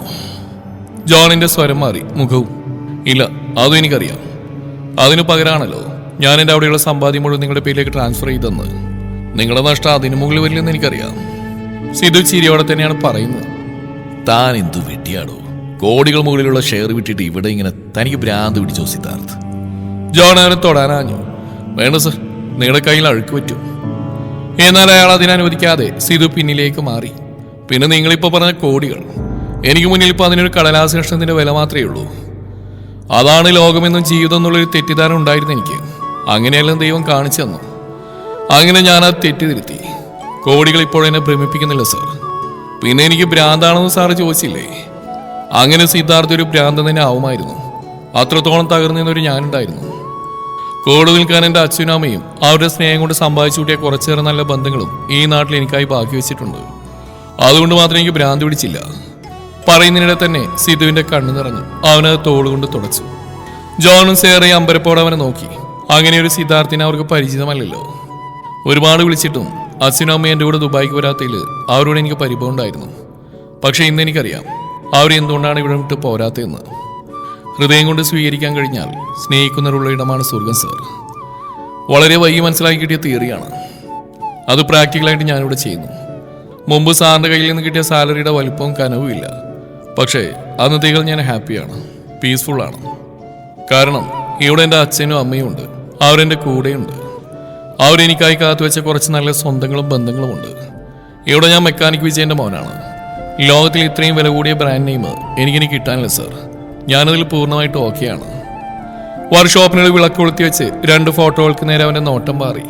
ജോണിന്റെ സ്വരം മാറി, മുഖവും. ഇല്ല, അതും എനിക്കറിയാം. അതിനു പകരാണല്ലോ ഞാൻ എൻ്റെ അവിടെയുള്ള സമ്പാദ്യം മുഴുവൻ നിങ്ങളുടെ പേരിലേക്ക് ട്രാൻസ്ഫർ ചെയ്തെന്ന്. നിങ്ങളുടെ നഷ്ടം അതിനു മുകളിൽ വരില്ലെന്ന് എനിക്കറിയാം. സിധു ചിരിയോടെ തന്നെയാണ് പറയുന്നത്. താൻ എന്തു വെട്ടിയാടോ? കോടികൾ മുകളിലുള്ള ഷെയർ വിട്ടിട്ട് ഇവിടെ ഇങ്ങനെ തനിക്ക് ഭ്രാന്ത് പിടിച്ചോ സിദ്ധാർത്ഥ്? ജോൺ അവരെ തൊടാനാഞ്ഞു. വേണ്ട സർ, നിങ്ങളുടെ കയ്യിൽ അഴുക്ക് പറ്റും. എന്നാൽ അയാൾ അതിനനുവദിക്കാതെ സിധു പിന്നിലേക്ക് മാറി. പിന്നെ നിങ്ങളിപ്പോൾ പറഞ്ഞ കോടികൾ, എനിക്ക് മുന്നിൽ ഇപ്പോൾ അതിനൊരു കടലാസ് കഷ്ണത്തിന്റെ വില മാത്രമേ ഉള്ളൂ. അതാണ് ലോകമെന്നും ജീവിതം എന്നുള്ളൊരു തെറ്റിദ്ധാരണ ഉണ്ടായിരുന്നു എനിക്ക്. അങ്ങനെയെല്ലാം ദൈവം കാണിച്ചു തന്നു. അങ്ങനെ ഞാനത് തെറ്റിതിരുത്തി. കോടികൾ ഇപ്പോഴെന്നെ ഭ്രമിപ്പിക്കുന്നില്ല സർ. പിന്നെ എനിക്ക് ഭ്രാന്താണെന്ന് സാറ് ചോദിച്ചില്ലേ? അങ്ങനെ സിദ്ധാർത്ഥ ഒരു ഭ്രാന്തൻ തന്നെ ആവുമായിരുന്നു. അത്രത്തോളം തകർന്നൊരു ഞാനുണ്ടായിരുന്നു. കോടി നിൽക്കാൻ എൻ്റെ അച്ഛനും അമ്മയും അവരുടെ സ്നേഹം കൊണ്ട് സമ്പാദിച്ചു കൂട്ടിയ കുറച്ചേറെ നല്ല ബന്ധങ്ങളും ഈ നാട്ടിൽ എനിക്കായി ബാക്കി വെച്ചിട്ടുണ്ട്. അതുകൊണ്ട് മാത്രം എനിക്ക് ഭ്രാന്തി പിടിച്ചില്ല. പറയുന്നതിനിടെ തന്നെ സിധുവിന്റെ കണ്ണു നിറഞ്ഞു. അവനത് തോളുകൊണ്ട് തുടച്ചു. ജോണും സേറയും അമ്പരപ്പോടെ അവനെ നോക്കി. അങ്ങനെ ഒരു സിദ്ധാർത്ഥിനെ അവർക്ക് പരിചിതമല്ലല്ലോ. ഒരുപാട് വിളിച്ചിട്ടും അച്ഛനും അമ്മയും എൻ്റെ കൂടെ ദുബായിക്ക് വരാത്തതിൽ അവരോട് എനിക്ക് പരിഭവം ഉണ്ടായിരുന്നു. പക്ഷെ ഇന്ന് എനിക്കറിയാം അവരെന്തുകൊണ്ടാണ് ഇവിടെ വിട്ട് പോരാത്തതെന്ന്. ഹൃദയം കൊണ്ട് സ്വീകരിക്കാൻ കഴിഞ്ഞാൽ സ്നേഹിക്കുന്നവരുള്ള ഇടമാണ് സ്വർഗം സർ. വളരെ വൈകി മനസ്സിലാക്കി കിട്ടിയ തിയറിയാണ്. അത് പ്രാക്ടിക്കലായിട്ട് ഞാനിവിടെ ചെയ്യുന്നു. മുമ്പ് സാറിൻ്റെ കയ്യിൽ നിന്ന് കിട്ടിയ സാലറിയുടെ വലുപ്പവും കനവും ഇല്ല. പക്ഷേ അന്നത്തേക്കാൾ ഞാൻ ഹാപ്പിയാണ്, പീസ്ഫുള്ളാണ്. കാരണം ഇവിടെ എൻ്റെ അച്ഛനും അമ്മയും ഉണ്ട്. അവരെൻ്റെ കൂടെയുണ്ട്. അവരെനിക്കായി കാത്തുവെച്ച കുറച്ച് നല്ല സ്വന്തങ്ങളും ബന്ധങ്ങളും ഉണ്ട്. ഇവിടെ ഞാൻ മെക്കാനിക് വിജയൻ്റെ മോനാണ്. ലോകത്തിൽ ഇത്രയും വില കൂടിയ ബ്രാൻഡ് നെയിം എനിക്കിനി കിട്ടാനില്ല സർ. ഞാനതിൽ പൂർണ്ണമായിട്ട് ഓക്കെയാണ്. വർക്ക്ഷോപ്പിനുള്ളിൽ വിളക്ക് കൊളുത്തി വെച്ച് 2 ഫോട്ടോകൾക്ക് നേരെ അവൻ്റെ നോട്ടം മാറി.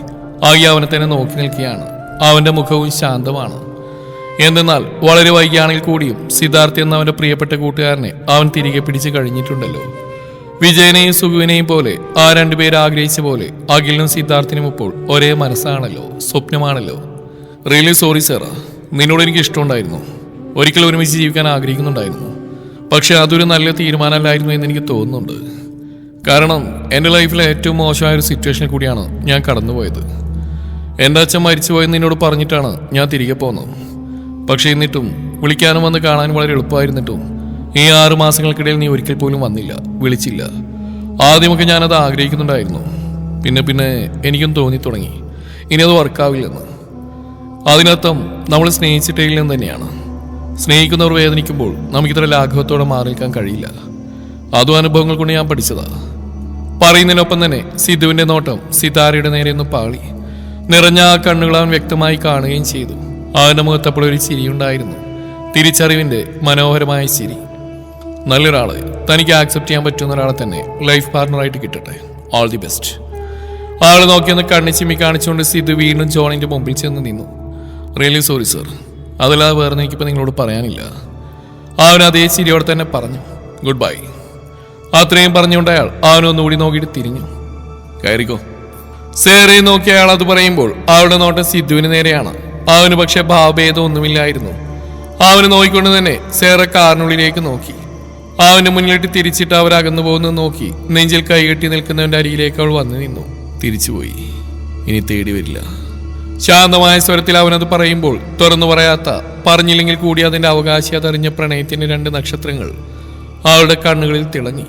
ആകെ അവനെ തന്നെ നോക്കി നിൽക്കുകയാണ്. അവൻ്റെ മുഖവും ശാന്തമാണ്. എന്തെന്നാൽ വളരെ വൈകിയാണെങ്കിൽ കൂടിയും സിദ്ധാർത്ഥ് എന്ന അവൻ്റെ പ്രിയപ്പെട്ട കൂട്ടുകാരനെ അവൻ തിരികെ പിടിച്ച് കഴിഞ്ഞിട്ടുണ്ടല്ലോ. വിജയനെയും സുഖുവിനെയും പോലെ ആ 2 പേര് ആഗ്രഹിച്ച പോലെ അഖിലിനും സിദ്ധാർത്ഥിനും ഇപ്പോൾ ഒരേ മനസ്സാണല്ലോ, സ്വപ്നമാണല്ലോ. റിയലി സോറി സാർ, നിന്നോട് എനിക്ക് ഇഷ്ടമുണ്ടായിരുന്നു. ഒരിക്കൽ ഒരുമിച്ച് ജീവിക്കാൻ ആഗ്രഹിക്കുന്നുണ്ടായിരുന്നു. പക്ഷെ അതൊരു നല്ല തീരുമാനമല്ലായിരുന്നു എന്ന് എനിക്ക് തോന്നുന്നുണ്ട്. കാരണം എൻ്റെ ലൈഫിലെ ഏറ്റവും മോശമായ ഒരു സിറ്റുവേഷനിൽ കൂടിയാണ് ഞാൻ കടന്നുപോയത്. എൻ്റെ അച്ഛൻ മരിച്ചുപോയെന്ന് നിന്നോട് പറഞ്ഞിട്ടാണ് ഞാൻ തിരികെ പോകുന്നത്. പക്ഷെ എന്നിട്ടും വിളിക്കാനും വന്ന് കാണാനും വളരെ എളുപ്പമായിരുന്നിട്ടും ഈ 6 മാസങ്ങൾക്കിടയിൽ നീ ഒരിക്കൽ പോലും വന്നില്ല, വിളിച്ചില്ല. ആദ്യമൊക്കെ ഞാനത് ആഗ്രഹിക്കുന്നുണ്ടായിരുന്നു. പിന്നെ എനിക്കും തോന്നി തുടങ്ങി ഇനി അത് വർക്കാവില്ലെന്ന്. അതിനർത്ഥം നമ്മൾ സ്നേഹിച്ചിട്ടില്ലെന്ന് തന്നെയാണ്. സ്നേഹിക്കുന്നവർ വേദനിക്കുമ്പോൾ നമുക്കിത്ര ലാഘവത്തോടെ മാറി നിൽക്കാൻ കഴിയില്ല. അതും അനുഭവങ്ങൾ കൊണ്ട് ഞാൻ പഠിച്ചതാ. പറയുന്നതിനൊപ്പം തന്നെ സിധുവിന്റെ നോട്ടം സിതാരയുടെ നേരെ ഒന്ന് പാളി. നിറഞ്ഞ ആ കണ്ണുകൾ അവൻ വ്യക്തമായി കാണുകയും ചെയ്തു. അവന്റെ മുഖത്തപ്പോൾ ഒരു ചിരിയുണ്ടായിരുന്നു, തിരിച്ചറിവിന്റെ മനോഹരമായ ചിരി. നല്ലൊരാള്, തനിക്ക് ആക്സെപ്റ്റ് ചെയ്യാൻ പറ്റുന്ന ഒരാളെ തന്നെ ലൈഫ് പാർട്ണറായിട്ട് കിട്ടട്ടെ. All the best. ആള് നോക്കിയെന്ന് കണ്ണി ചിമ്മി കാണിച്ചുകൊണ്ട് സിധു വീണ്ടും ജോണിന്റെ മുമ്പിൽ ചെന്ന് നിന്നു. റിയലി സോറി സർ, അതല്ലാതെ വേറെ എനിക്കിപ്പോൾ നിങ്ങളോട് പറയാനില്ല. അവൻ അതേ ചിരിയോടെ തന്നെ പറഞ്ഞു. Good bye. അത്രയും പറഞ്ഞുകൊണ്ട് അയാൾ അവനൊന്നുകൂടി നോക്കിയിട്ട് തിരിഞ്ഞു. കയറിക്കോ. സേറയെ നോക്കി അയാൾ അത് പറയുമ്പോൾ അവളുടെ നോട്ടം സിധുവിന് നേരെയാണ്. അവന് പക്ഷെ ഭാവഭേദം ഒന്നുമില്ലായിരുന്നു. അവന് നോക്കിക്കൊണ്ട് തന്നെ സേറ കാറിനുള്ളിലേക്ക് നോക്കി. അവന്റെ മുന്നിലിട്ട് തിരിച്ചിട്ട് അവരകന്നു പോകുന്നത് നോക്കി നെഞ്ചിൽ കൈകെട്ടി നിൽക്കുന്നവന്റെ അരികിലേക്ക് അവൾ വന്നു നിന്നു. തിരിച്ചുപോയി. ഇനി തേടി വരില്ല. ശാന്തമായ സ്വരത്തിൽ അവനത് പറയുമ്പോൾ തുറന്നു പറയാത്ത, പറഞ്ഞില്ലെങ്കിൽ കൂടി അതിന്റെ അവകാശി അതറിഞ്ഞ പ്രണയത്തിന്റെ 2 നക്ഷത്രങ്ങൾ അവളുടെ കണ്ണുകളിൽ തിളങ്ങി.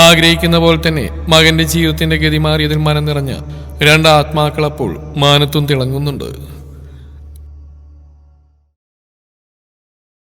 ആഗ്രഹിക്കുന്ന പോലെ തന്നെ മകന്റെ ജീവിതത്തിന്റെ ഗതി മാറിയതിൽ മനം നിറഞ്ഞ 2 ആത്മാക്കൾ അപ്പോൾ മാനത്തും തിളങ്ങുന്നുണ്ട്.